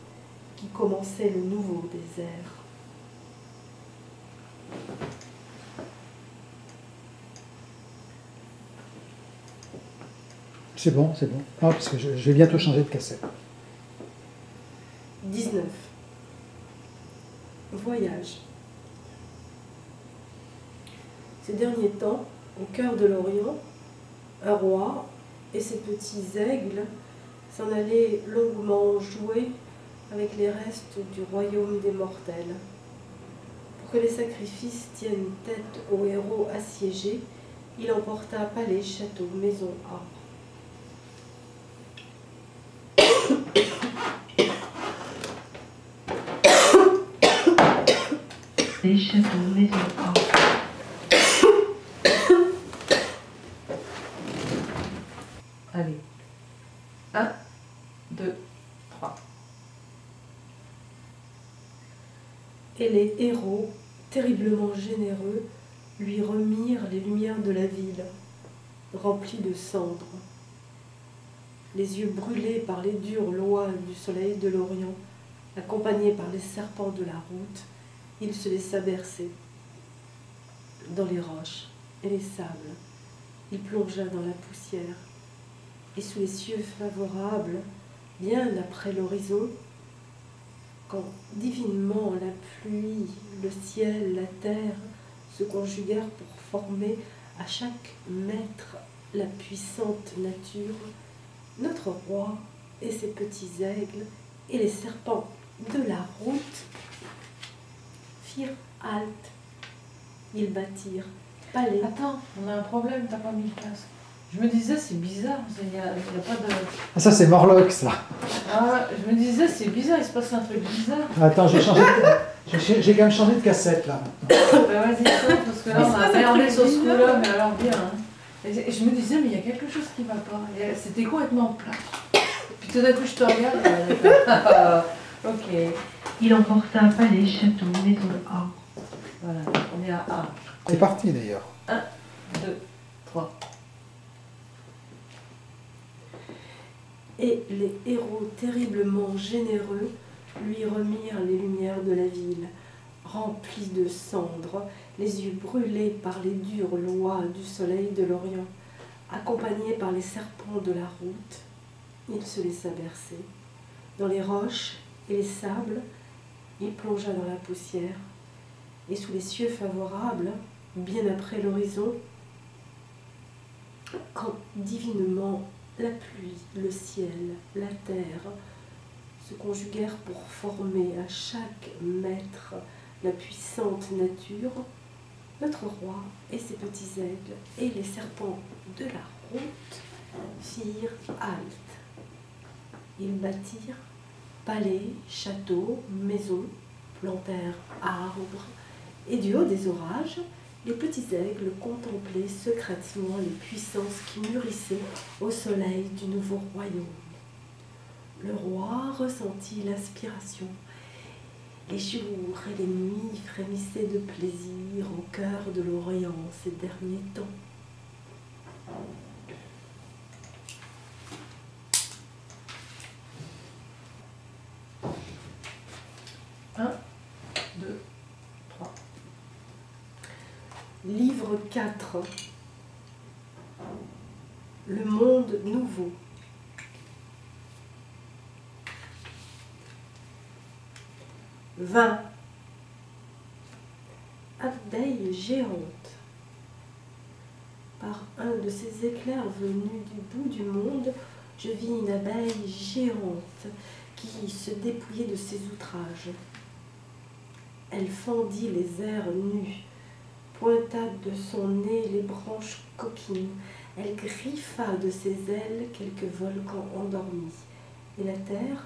qui commençaient le nouveau désert. C'est bon, c'est bon. Ah, parce que je vais bientôt changer de cassette. 19. Voyage. Ces derniers temps, au cœur de l'Orient, un roi et ses petits aigles s'en allaient longuement jouer avec les restes du royaume des mortels. Pour que les sacrifices tiennent tête aux héros assiégés, il emporta palais, châteaux, maisons, arbres. les châteaux, maisons, arbres. Allez. 1, 2, 3. Et les héros, terriblement généreux, lui remirent les lumières de la ville, remplies de cendres. Les yeux brûlés par les dures lois du soleil de l'Orient, accompagnés par les serpents de la route, il se laissa bercer. Dans les roches et les sables, il plongea dans la poussière, et sous les cieux favorables, bien après l'horizon, quand divinement la pluie, le ciel, la terre se conjuguèrent pour former à chaque maître la puissante nature, notre roi et ses petits aigles et les serpents de la route firent halte. Ils bâtirent palais. Attends, on a un problème, t'as pas mis le casque. Je me disais, c'est bizarre, il y a pas de... Ah, ça, c'est Morlock, ça. Ah, je me disais, c'est bizarre, il se passe un truc bizarre. Attends, j'ai quand même changé de cassette, là. Bah vas-y, parce que là, on a merdé sur ce coup-là, mais alors bien. Hein. Et je me disais, mais il y a quelque chose qui va pas. C'était complètement plat. Puis tout d'un coup, je te regarde. Ok. Il emporta palais, château, maison, arbre. Voilà, on est à A. C'est parti, d'ailleurs. 1, 2, 3. Et les héros terriblement généreux lui remirent les lumières de la ville, remplis de cendres, les yeux brûlés par les dures lois du soleil de l'Orient. Accompagné par les serpents de la route, il se laissa bercer. Dans les roches et les sables, il plongea dans la poussière, et sous les cieux favorables, bien après l'horizon, quand divinement la pluie, le ciel, la terre se conjuguèrent pour former à chaque maître la puissante nature, notre roi et ses petits aigles et les serpents de la route firent halte. Ils bâtirent palais, châteaux, maisons, plantèrent arbres, et du haut des orages, les petits aigles contemplaient secrètement les puissances qui mûrissaient au soleil du nouveau royaume. Le roi ressentit l'aspiration. Les jours et les nuits frémissaient de plaisir au cœur de l'Orient ces derniers temps. Un, 2, 3. Livre 4. Le monde nouveau. Vin. Abeille géante. Par un de ces éclairs venus du bout du monde, je vis une abeille géante qui se dépouillait de ses outrages. Elle fendit les airs nus, pointa de son nez les branches coquines, elle griffa de ses ailes quelques volcans endormis, et la terre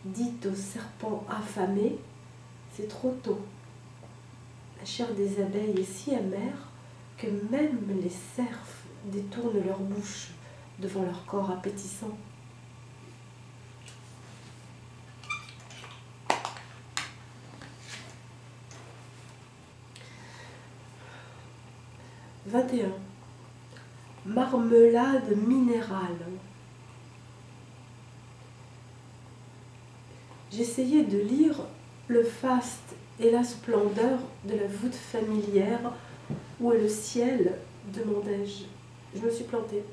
dit au serpent affamé, c'est trop tôt. La chair des abeilles est si amère que même les cerfs détournent leur bouche devant leur corps appétissant. « 21. Marmelade minérale. J'essayais de lire le faste et la splendeur de la voûte familière. Où est le ciel ? Demandai-je. Je me suis plantée.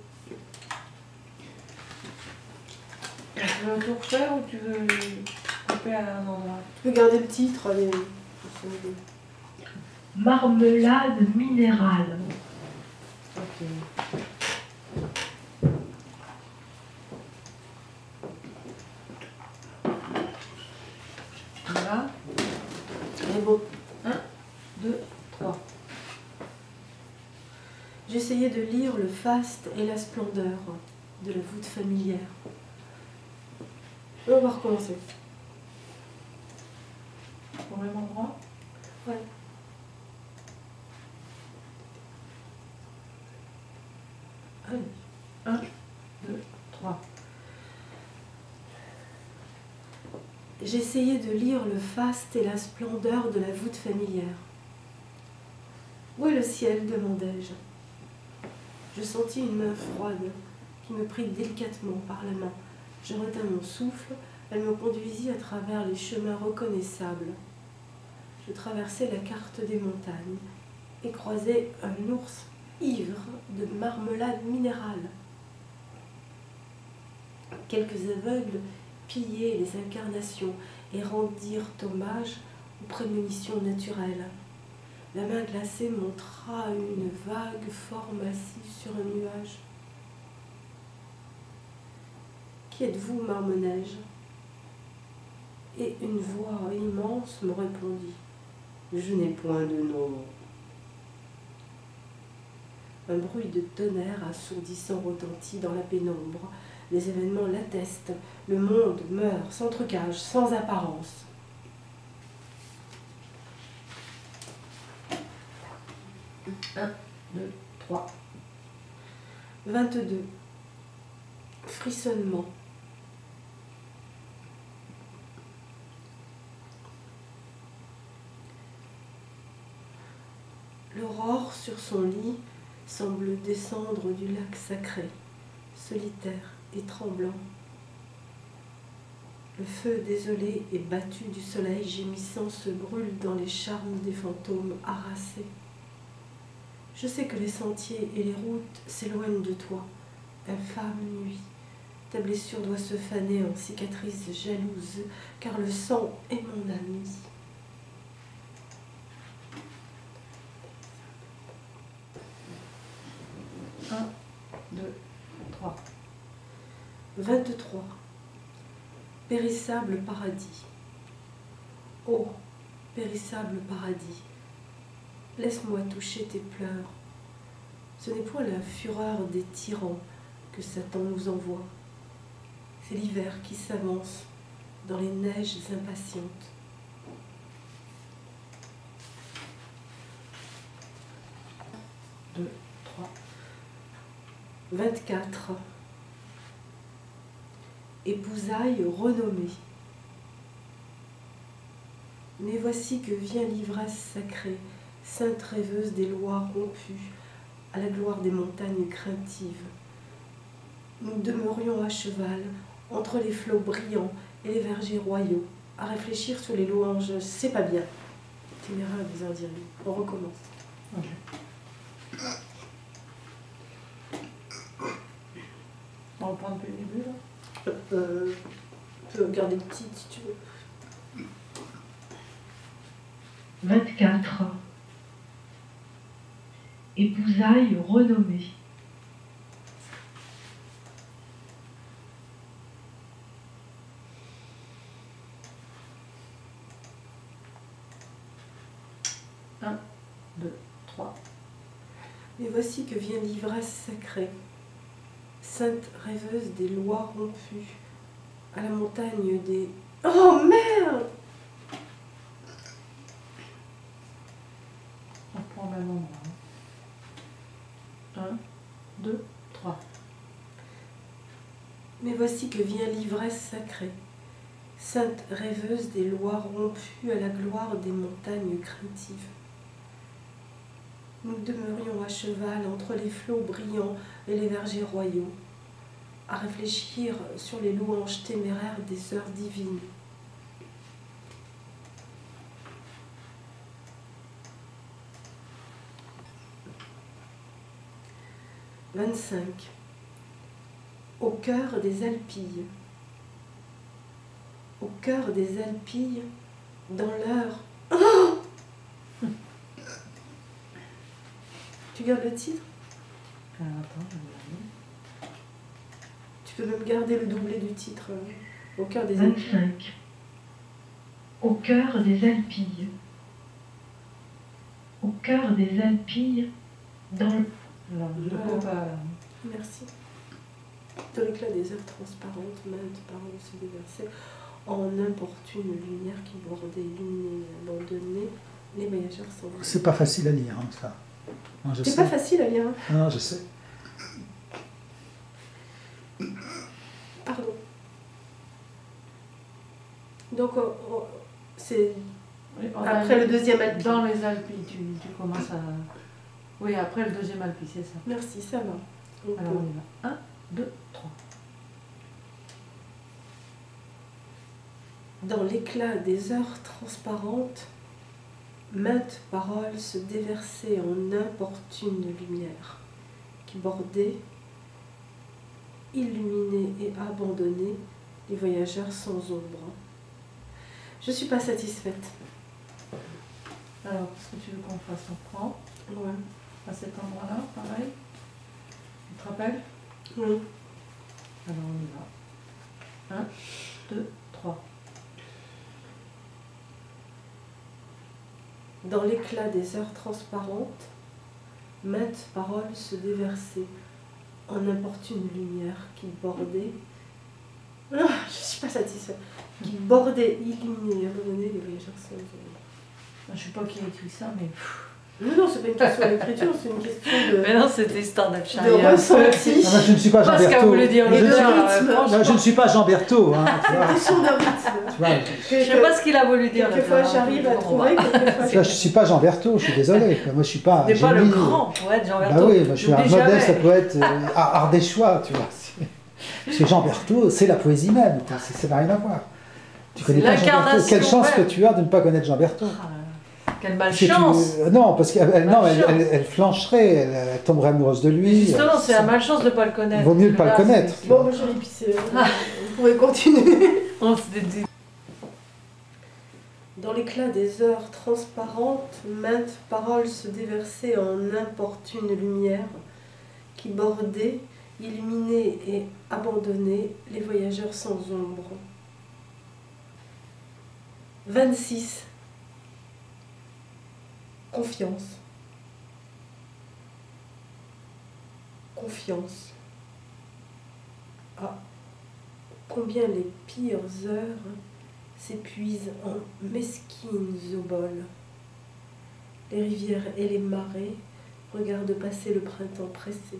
Tu veux tout refaire ou tu veux couper à un endroit? Tu peux garder le titre, allez. Marmelade minérale. Ok. Là. C'est beau. 1, 2, 3. J'essayais de lire le faste et la splendeur de la voûte familière. On va recommencer. Au même endroit? Ouais. Allez. 1, 2, 3. J'essayais de lire le faste et la splendeur de la voûte familière. Où est le ciel ? Demandai-je. Je sentis une main froide qui me prit délicatement par la main. Je retins mon souffle, elle me conduisit à travers les chemins reconnaissables. Je traversai la carte des montagnes et croisai un ours ivre de marmelade minérale. Quelques aveugles pillaient les incarnations et rendirent hommage aux prémonitions naturelles. La main glacée montra une vague forme assise sur un nuage. « Qui êtes-vous, marmonneige » Et une voix immense me répondit. « Je n'ai point de nom. » Un bruit de tonnerre assourdissant retentit dans la pénombre. Les événements l'attestent. Le monde meurt, s'entrecage, sans apparence. Un, 2, 3. 22. Frissonnement. L'aurore sur son lit semble descendre du lac sacré, solitaire et tremblant. Le feu désolé et battu du soleil gémissant se brûle dans les charmes des fantômes harassés. Je sais que les sentiers et les routes s'éloignent de toi, infâme nuit. Ta blessure doit se faner en cicatrice jalouse, car le sang est mon ami. Un, 2, 3. 23. Périssable paradis. Ô périssable paradis, laisse-moi toucher tes pleurs. Ce n'est point la fureur des tyrans que Satan nous envoie. C'est l'hiver qui s'avance dans les neiges impatientes. Deux, 3. 24. Épousailles renommée. Mais voici que vient l'ivresse sacrée, sainte rêveuse des lois rompues, à la gloire des montagnes craintives. Nous demeurions à cheval, entre les flots brillants et les vergers royaux, à réfléchir sur les louanges. C'est pas bien. Téméraire des Indiens. On recommence. Okay. On reprend depuis le début, là? Tu peux regarder le titre si tu veux. 24. Épousailles renommée. Un, 2, 3. Mais voici que vient l'ivresse sacrée, sainte rêveuse des lois rompues, à la montagne des... Oh merde! On reprend au même endroit. 1, 2, 3. Mais voici que vient l'ivresse sacrée, sainte rêveuse des lois rompues, à la gloire des montagnes craintives. Nous demeurions à cheval entre les flots brillants et les vergers royaux, à réfléchir sur les louanges téméraires des heures divines. « 25. Au cœur des Alpilles. Au cœur des Alpilles, dans l'heure... Oh, tu gardes le titre? Attends, je vais regarder. Tu peux même garder le doublé du titre. Au cœur des 25. Au cœur des Alpilles. Au cœur des Alpilles, dans le... Alors, je coupe à... Merci. Dans l'éclat des heures transparentes, maintes paroles se déversaient en importune lumière qui bordait l'une et abandonnée. Les voyageurs s'en vont. C'est pas facile à lire, hein, ça. Non, je C'est sais. pas facile à lire. Hein. Non, je sais. Pardon. Donc, c'est Oui, après le deuxième Alpi. Dans les Alpilles, tu commences à... Oui, après le deuxième Alpi, c'est ça. Merci, ça va. Alors on y va. 1, 2, 3. Dans l'éclat des heures transparentes, maintes paroles se déversaient en importune lumière, qui bordait, illuminait et abandonnait les voyageurs sans ombre. Je suis pas satisfaite. Alors, qu'est-ce que tu veux qu'on fasse? On prend Ouais. à cet endroit-là, pareil. Tu te rappelles? Oui. Alors on y va. 1, 2, 3. Dans l'éclat des heures transparentes, maintes paroles se déversaient en importune lumière qui bordait. Ah, je suis pas satisfaite. Qui bordait, illuminait, abandonnait les voyageurs sans Je sais pas qui a écrit ça, mais... Non, c'est pas une question d'écriture, c'est une question Mais non, c'était histoire d'être de ressenti. Ah, moi, je ne suis pas Jean Parce qu'elle Berthaud. voulait dire Je, le ne suis- rythme. non, je ne suis pas Jean Berthaud. Hein, tu vois. C'est une question de rythme. Tu vois, Je sais pas ce qu'il a voulu dire. Quelquefois, là-dedans. j'arrive à trouver, quelquefois, je ne suis pas Jean Berthaud, je suis désolé. Moi, je ne suis pas. T'es pas le génie. grand poète Jean Bah Berthaud. oui, moi, je suis un N'oublie modeste jamais. poète ardéchois, tu vois. Parce que Jean Berthaud, c'est la poésie même. quoi. Ça n'a rien à voir. Tu connais C'est pas Jean Berthaud. l'incarnation Quelle chance même. que tu as de ne pas connaître Jean Berthaud. Ah là là. Quelle Parce que malchance. non, parce qu'elle non, Malchance. elle flancherait, elle tomberait amoureuse de lui. Justement, c'est la malchance de ne pas le connaître. Vaut mieux Parce pas que le là, connaître. c'est- Bon, moi, j'allais pisser. Vous pouvez continuer. On s'était dit. Dans l'éclat des heures transparentes, maintes paroles se déversaient en importune lumière qui bordait, illuminait et abandonnait les voyageurs sans ombre. 26. Confiance. Confiance. Ah, combien les pires heures s'épuisent en mesquines oboles. Les rivières et les marais regardent passer le printemps pressé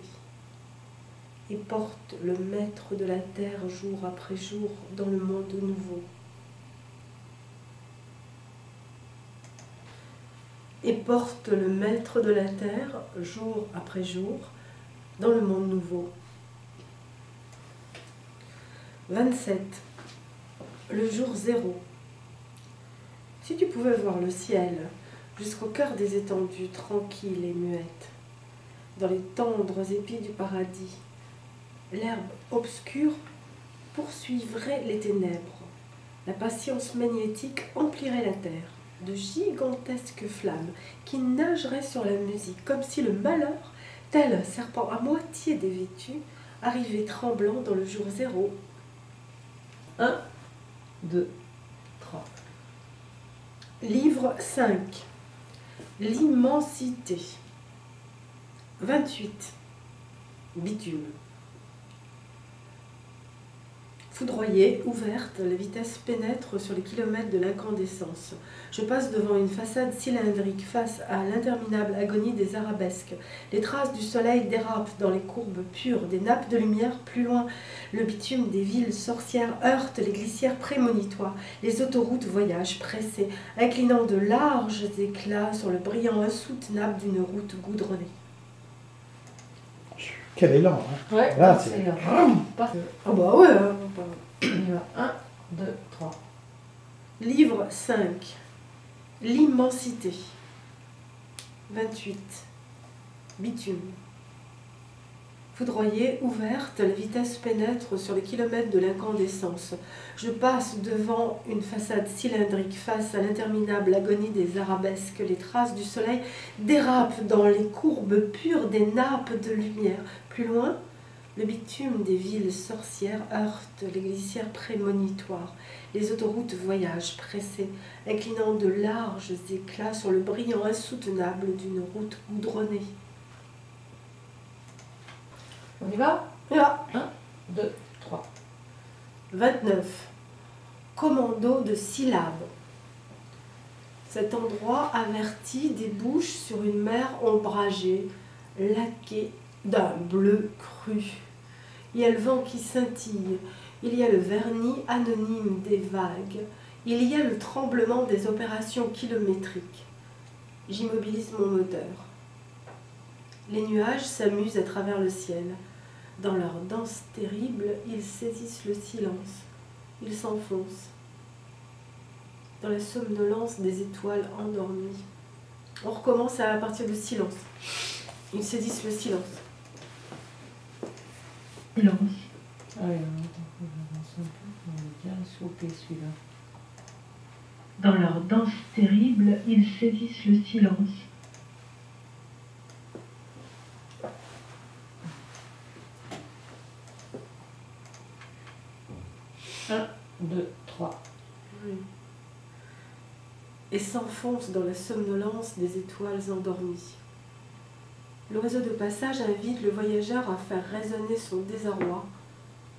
et portent le maître de la terre jour après jour dans le monde nouveau. Et portent le maître de la terre jour après jour dans le monde nouveau. 27. Le jour zéro. Si tu pouvais voir le ciel jusqu'au cœur des étendues tranquilles et muettes, dans les tendres épis du paradis, l'herbe obscure poursuivrait les ténèbres, la patience magnétique emplirait la terre de gigantesques flammes qui nageraient sur la musique comme si le malheur, tel un serpent à moitié dévêtu, arrivait tremblant dans le jour zéro. 1, 2, 3. Livre 5. L'immensité. 28. Bitume. Foudroyée, ouverte, la vitesse pénètre sur les kilomètres de l'incandescence. Je passe devant une façade cylindrique face à l'interminable agonie des arabesques. Les traces du soleil dérapent dans les courbes pures des nappes de lumière. Plus loin, le bitume des villes sorcières heurte les glissières prémonitoires. Les autoroutes voyagent pressées, inclinant de larges éclats sur le brillant insoutenable d'une route goudronnée. Quel élan. Hein. Ouais, Là, c'est c'est- là. Parfait. Ah bah ouais. On y va. 1, 2, 3. Livre 5. L'immensité. 28. Bitume. Foudroyée, ouverte, la vitesse pénètre sur les kilomètres de l'incandescence. Je passe devant une façade cylindrique face à l'interminable agonie des arabesques. Les traces du soleil dérapent dans les courbes pures des nappes de lumière. Plus loin, le bitume des villes sorcières heurte les glissières prémonitoires. Les autoroutes voyagent pressées, inclinant de larges éclats sur le brillant insoutenable d'une route goudronnée. On y va? Là, 1, 2, 3. 29. Commando de syllabes. Cet endroit averti débouche sur une mer ombragée, laquée d'un bleu cru. Il y a le vent qui scintille, il y a le vernis anonyme des vagues, il y a le tremblement des opérations kilométriques. J'immobilise mon moteur. Les nuages s'amusent à travers le ciel. Dans leur danse terrible, ils saisissent le silence. Ils s'enfoncent dans la somnolence des étoiles endormies. On recommence à partir du silence. Ils saisissent le silence. Silence. Allez, on avance un peu, on va bien le souper celui-là. Dans leur danse terrible, ils saisissent le silence. 1, 2, 3. Oui. Et s'enfonce dans la somnolence des étoiles endormies. L'oiseau de passage invite le voyageur à faire résonner son désarroi.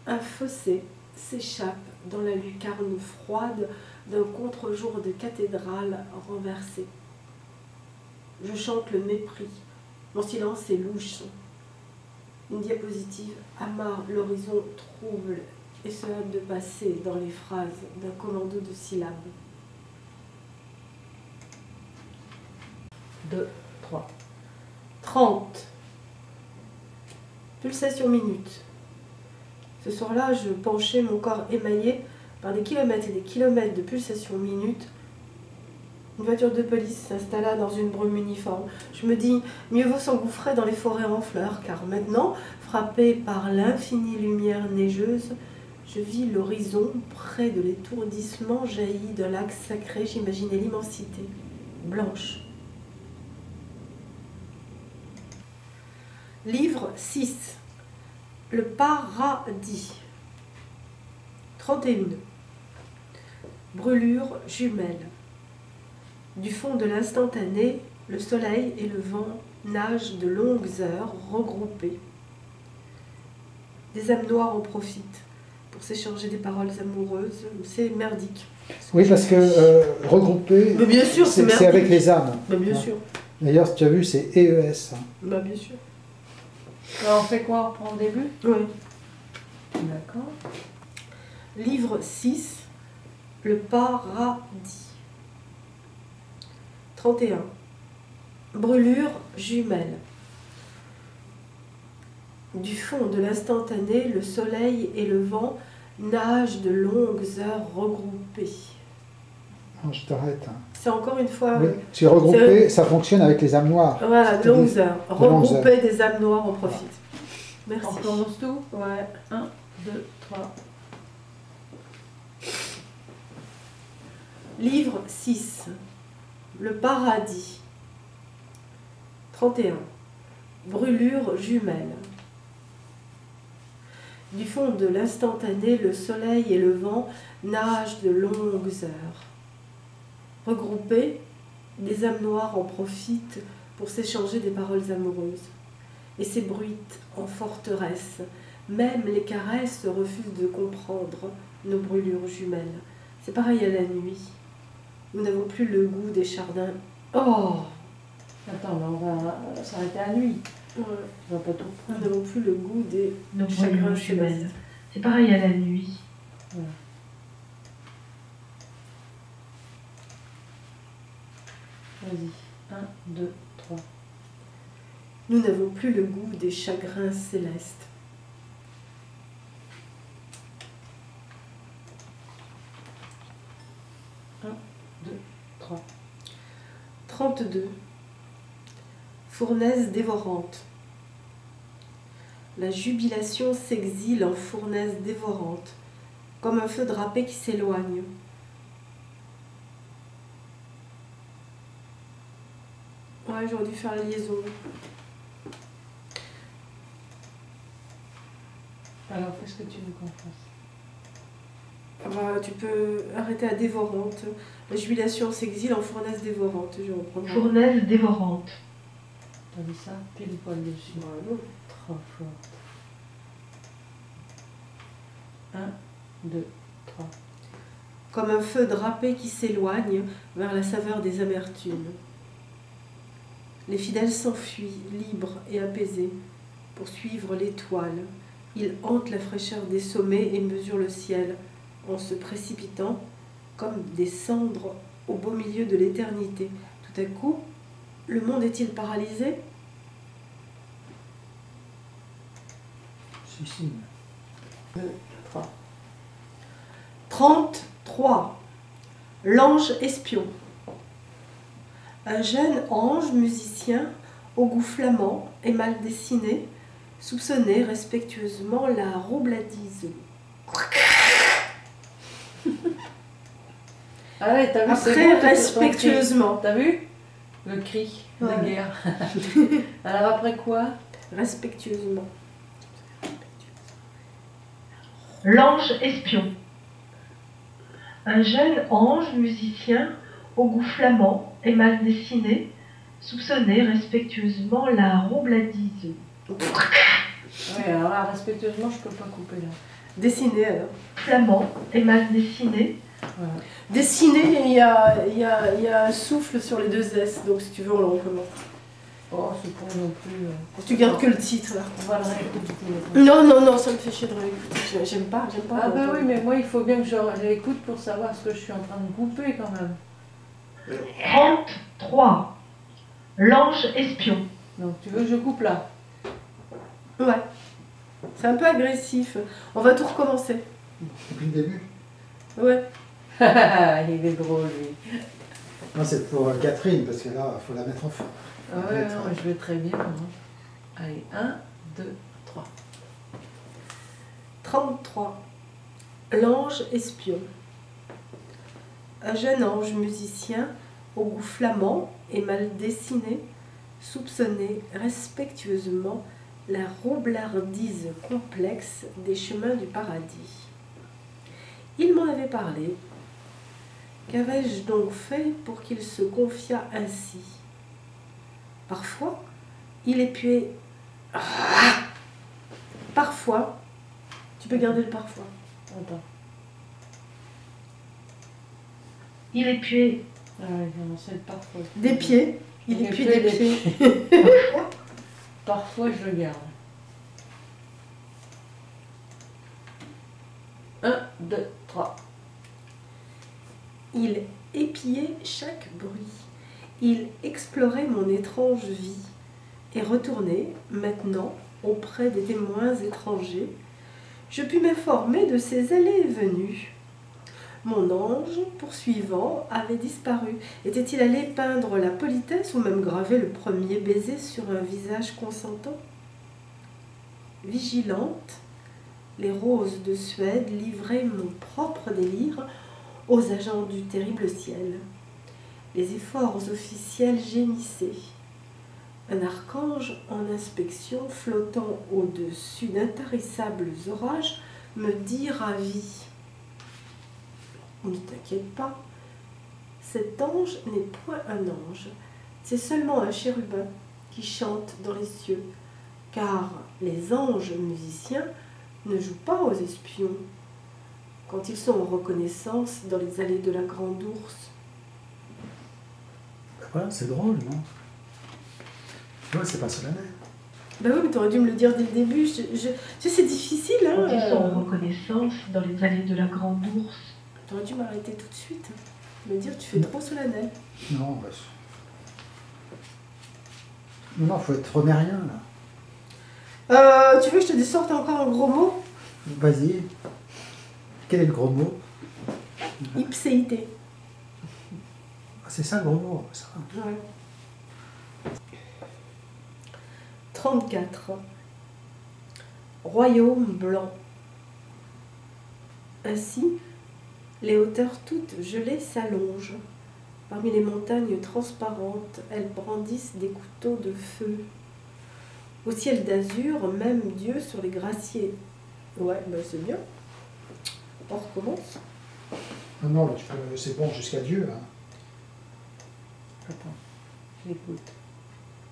Un fossé s'échappe dans la lucarne froide d'un contre-jour de cathédrale renversée. Je chante le mépris. Mon silence est louche. Une diapositive amarre l'horizon trouble et se hâte de passer dans les phrases d'un commando de syllabes. 2, 3. 30. Pulsation minute. Ce soir-là, je penchais mon corps émaillé par des kilomètres et des kilomètres de pulsation minute. Une voiture de police s'installa dans une brume uniforme. Je me dis, mieux vaut s'engouffrer dans les forêts en fleurs, car maintenant, frappé par l'infinie lumière neigeuse, je vis l'horizon près de l'étourdissement jailli d'un lac sacré. J'imaginais l'immensité, blanche. Livre 6. Le paradis. 31. Brûlure jumelle. Du fond de l'instantané, le soleil et le vent nagent de longues heures regroupées. Des âmes noires en profitent pour s'échanger des paroles amoureuses. C'est merdique. Oui, parce que regrouper, Mais bien sûr, c'est c'est avec merdique. les âmes. Bah, bien sûr. D'ailleurs, si tu as vu, c'est EES. Bah, bien sûr. Alors on fait quoi? On reprend le début? Oui. D'accord. Livre 6. Le paradis. 31. Brûlure jumelle. Du fond de l'instantané, le soleil et le vent nagent de longues heures regroupées. Non, je t'arrête. C'est encore une fois... Oui, c'est regroupé, ça fonctionne avec les âmes noires. Voilà, de longues heures. de longues Regroupées, des âmes noires en profitent. Merci. On commence tout? Ouais. 1, 2, 3. Livre 6. Le paradis. 31. Brûlure jumelle. Du fond de l'instantané, le soleil et le vent nagent de longues heures. Regroupés, des âmes noires en profitent pour s'échanger des paroles amoureuses. Et s'ébruitent en forteresse. Même les caresses refusent de comprendre nos brûlures jumelles. C'est pareil à la nuit. Nous n'avons plus le goût des jardins. Oh! Attends, mais on va s'arrêter à nuit. Ouais. On va pas tout Nous prendre. n'avons plus le goût des Nos chagrins brûlures jumelles. célestes. C'est pareil à la nuit. Vas-y. 1, 2, 3. Nous n'avons plus le goût des chagrins célestes. Deux, 3. 32. Fournaise dévorante. La jubilation s'exile en fournaise dévorante, comme un feu drapé qui s'éloigne. Ouais, j'aurais dû faire la liaison. Alors, qu'est-ce que tu veux qu'on fasse? Ah bah, tu peux arrêter à dévorante. La jubilation s'exile en fournaise dévorante. Je reprends. Fournaise dévorante. T'as vu ça? Pile poil dessus. Bravo. Trop fort. 1, 2, 3. Comme un feu drapé qui s'éloigne vers la saveur des amertumes. Les fidèles s'enfuient, libres et apaisés, pour suivre l'étoile. Ils hantent la fraîcheur des sommets et mesurent le ciel, en se précipitant comme des cendres au beau milieu de l'éternité. Tout à coup, le monde est-il paralysé? Suicide. 2, 3. 33. L'ange espion. Un jeune ange musicien au goût flamand et mal dessiné soupçonnait respectueusement la roubladise. Ah ouais, t'as vu, c'est Après, beau, ton respectueusement. cri. T'as vu? Le cri de Ouais. guerre. Alors après quoi? Respectueusement. L'ange espion. Un jeune ange musicien au goût flamand et mal dessiné soupçonnait respectueusement la roubladise. Ouais, alors là, respectueusement, je peux pas couper là. Dessiner alors. Flamand et mal dessiné. Voilà. Dessiner, il y a un souffle sur les deux S, donc si tu veux, on le recommence. Oh, c'est pas non plus. Tu gardes que le titre là. On va le réécouter. Non, non, non, ça me fait chier de réécouter. J'aime pas. Ah bah oui, mais moi, il faut bien que je l'écoute pour savoir ce que je suis en train de couper quand même. 33. L'ange espion. Donc tu veux que je coupe là? Ouais. C'est un peu agressif. On va tout recommencer. Depuis le début. Ouais. Il est drôle, lui. Non, c'est pour Catherine, parce que là, il faut la mettre en forme. Ah ouais, non, je vais très bien. Moi. Allez, 1, 2, 3. 33. L'ange espion. Un jeune ange musicien au goût flamand et mal dessiné soupçonnait respectueusement la roublardise complexe des chemins du paradis. Il m'en avait parlé. Qu'avais-je donc fait pour qu'il se confiât ainsi? Parfois, il épuait. Parfois, tu peux garder le parfois. Attends. Il épuait Ah ouais, non, c'est le parfois. Des pieds, il épuie des pieds. Parfois, je le garde. 1, 2, 3. Il épiait chaque bruit. Il explorait mon étrange vie et retournait maintenant auprès des témoins étrangers. Je pus m'informer de ses allées et venues. Mon ange, poursuivant, avait disparu. Était-il allé peindre la politesse ou même graver le premier baiser sur un visage consentant? Vigilante, les roses de Suède livraient mon propre délire aux agents du terrible ciel. Les efforts officiels gémissaient. Un archange en inspection flottant au-dessus d'intarissables orages me dit ravi. Ne t'inquiète pas, cet ange n'est point un ange, c'est seulement un chérubin qui chante dans les cieux, car les anges musiciens ne jouent pas aux espions quand ils sont en reconnaissance dans les allées de la Grande Ourse. Voilà, c'est drôle, non? Ouais, c'est pas solennel. Ben oui, mais t'aurais dû me le dire dès le début. Tu sais, c'est difficile, quand ils sont en hein. reconnaissance dans les allées de la Grande Ourse. T'aurais dû m'arrêter tout de suite. Me dire, tu fais trop solennel. Non, bah, non, faut être romérien, là. Tu veux que je te sorte encore un gros mot? Vas-y. Quel est le gros mot? Ipséité. Ah, c'est ça le gros mot, ça. Ouais. 34. Royaume blanc. Ainsi, les hauteurs toutes gelées s'allongent. Parmi les montagnes transparentes, elles brandissent des couteaux de feu. Au ciel d'azur, même Dieu sur les graciers. Ouais, ben c'est bien. On recommence. Non, non, là, c'est bon jusqu'à Dieu. Hein. Attends, j'écoute.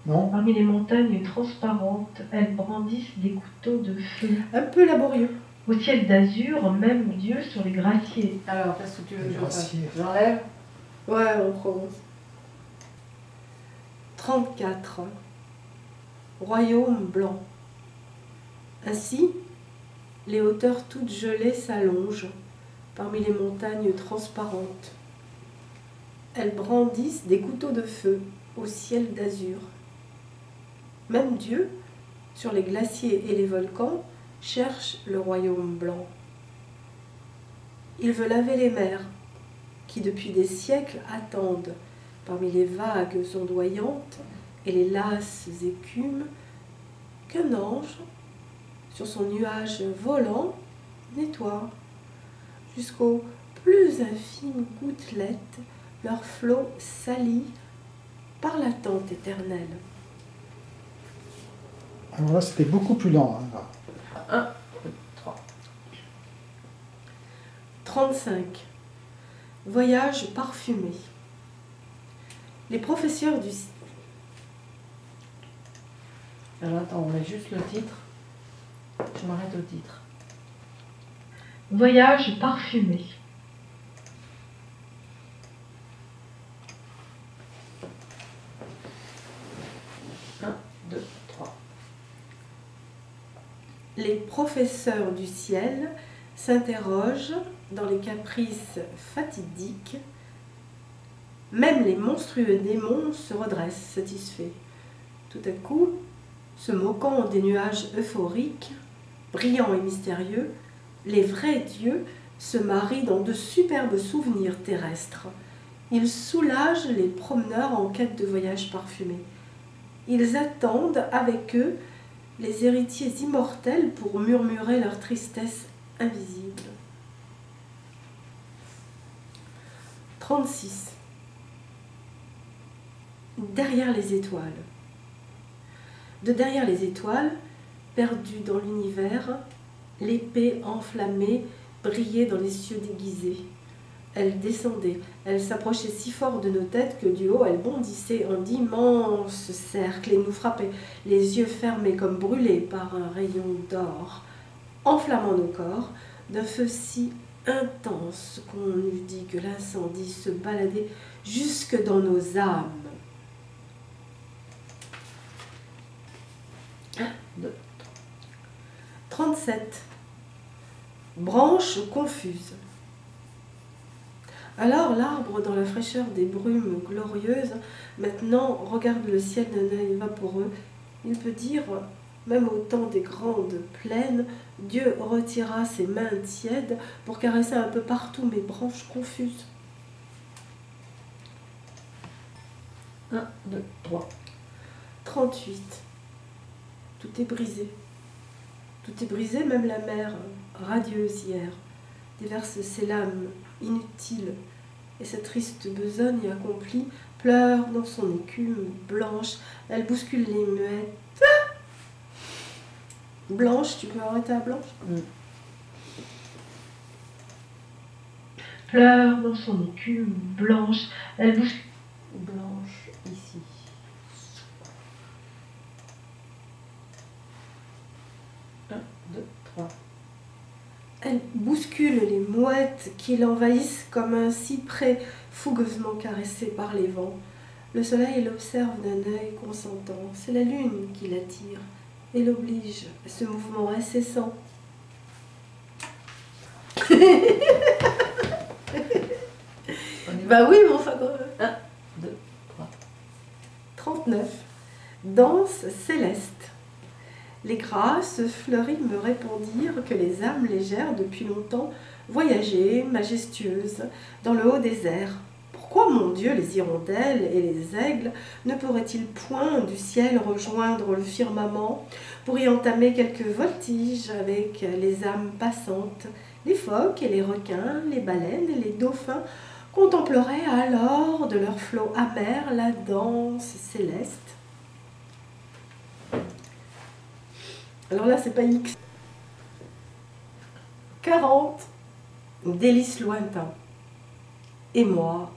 Non? Parmi les montagnes transparentes, elles brandissent des couteaux de feu. Un peu laborieux. Au ciel d'azur, même Dieu sur les graciers. Alors, qu'est-ce que tu veux que je fasse? Gracier. J'enlève? Ouais, on recommence. 34. Royaume blanc. Ainsi, les hauteurs toutes gelées s'allongent parmi les montagnes transparentes. Elles brandissent des couteaux de feu au ciel d'azur. Même Dieu, sur les glaciers et les volcans, cherche le royaume blanc. Il veut laver les mers, qui depuis des siècles attendent, parmi les vagues ondoyantes et les lasses écumes, qu'un ange, sur son nuage volant, nettoie, jusqu'au plus infimes gouttelettes, leur flot sali par l'attente éternelle. Alors là, c'était beaucoup plus lent. Hein, là. 1, 2, 3. 35. Voyage parfumé. Les professeurs du... Alors attends, on met juste le titre. Je m'arrête au titre. Voyage parfumé. Les professeurs du ciel s'interrogent dans les caprices fatidiques. Même les monstrueux démons se redressent satisfaits. Tout à coup, se moquant des nuages euphoriques, brillants et mystérieux, les vrais dieux se marient dans de superbes souvenirs terrestres. Ils soulagent les promeneurs en quête de voyages parfumés. Ils attendent avec eux les héritiers immortels pour murmurer leur tristesse invisible. 36. Derrière les étoiles. De derrière les étoiles, perdue dans l'univers, l'épée enflammée brillait dans les cieux déguisés. Elle descendait, elle s'approchait si fort de nos têtes que du haut elle bondissait en d'immenses cercles et nous frappait, les yeux fermés comme brûlés par un rayon d'or, enflammant nos corps d'un feu si intense qu'on eût dit que l'incendie se baladait jusque dans nos âmes. 1, 2, 37. Branches confuses. Alors l'arbre, dans la fraîcheur des brumes glorieuses, maintenant regarde le ciel d'un œil vaporeux. Il peut dire, même au temps des grandes plaines, Dieu retira ses mains tièdes pour caresser un peu partout mes branches confuses. 1, 2, 3. 38. Tout est brisé. Tout est brisé, même la mer, radieuse hier, déverse ses lames inutiles, et sa triste besogne accomplie pleure dans son écume blanche. Elle bouscule les muettes. Ah, Blanche, tu peux arrêter à Blanche? Pleure dans son écume blanche. Elle bouscule. Blanche, ici. 1, 2, 3. Elle bouscule les mouettes qui l'envahissent comme un cyprès fougueusement caressé par les vents. Le soleil l'observe d'un œil consentant. C'est la lune qui l'attire et l'oblige à ce mouvement incessant. Bah oui, mais enfin... 1, 2, 3. 39. Danse céleste. Les grâces fleuries me répondirent que les âmes légères depuis longtemps voyageaient, majestueuses, dans le haut des airs. Pourquoi, mon Dieu, les hirondelles et les aigles ne pourraient-ils point du ciel rejoindre le firmament pour y entamer quelques voltiges avec les âmes passantes? Les phoques et les requins, les baleines et les dauphins contempleraient alors de leur flot amer la danse céleste. Alors là, c'est pas X. 40. Délices lointains. Et moi,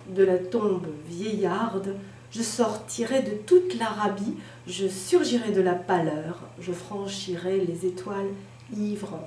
de la tombe vieillarde, je sortirai de toute l'Arabie, je surgirai de la pâleur, je franchirai les étoiles ivres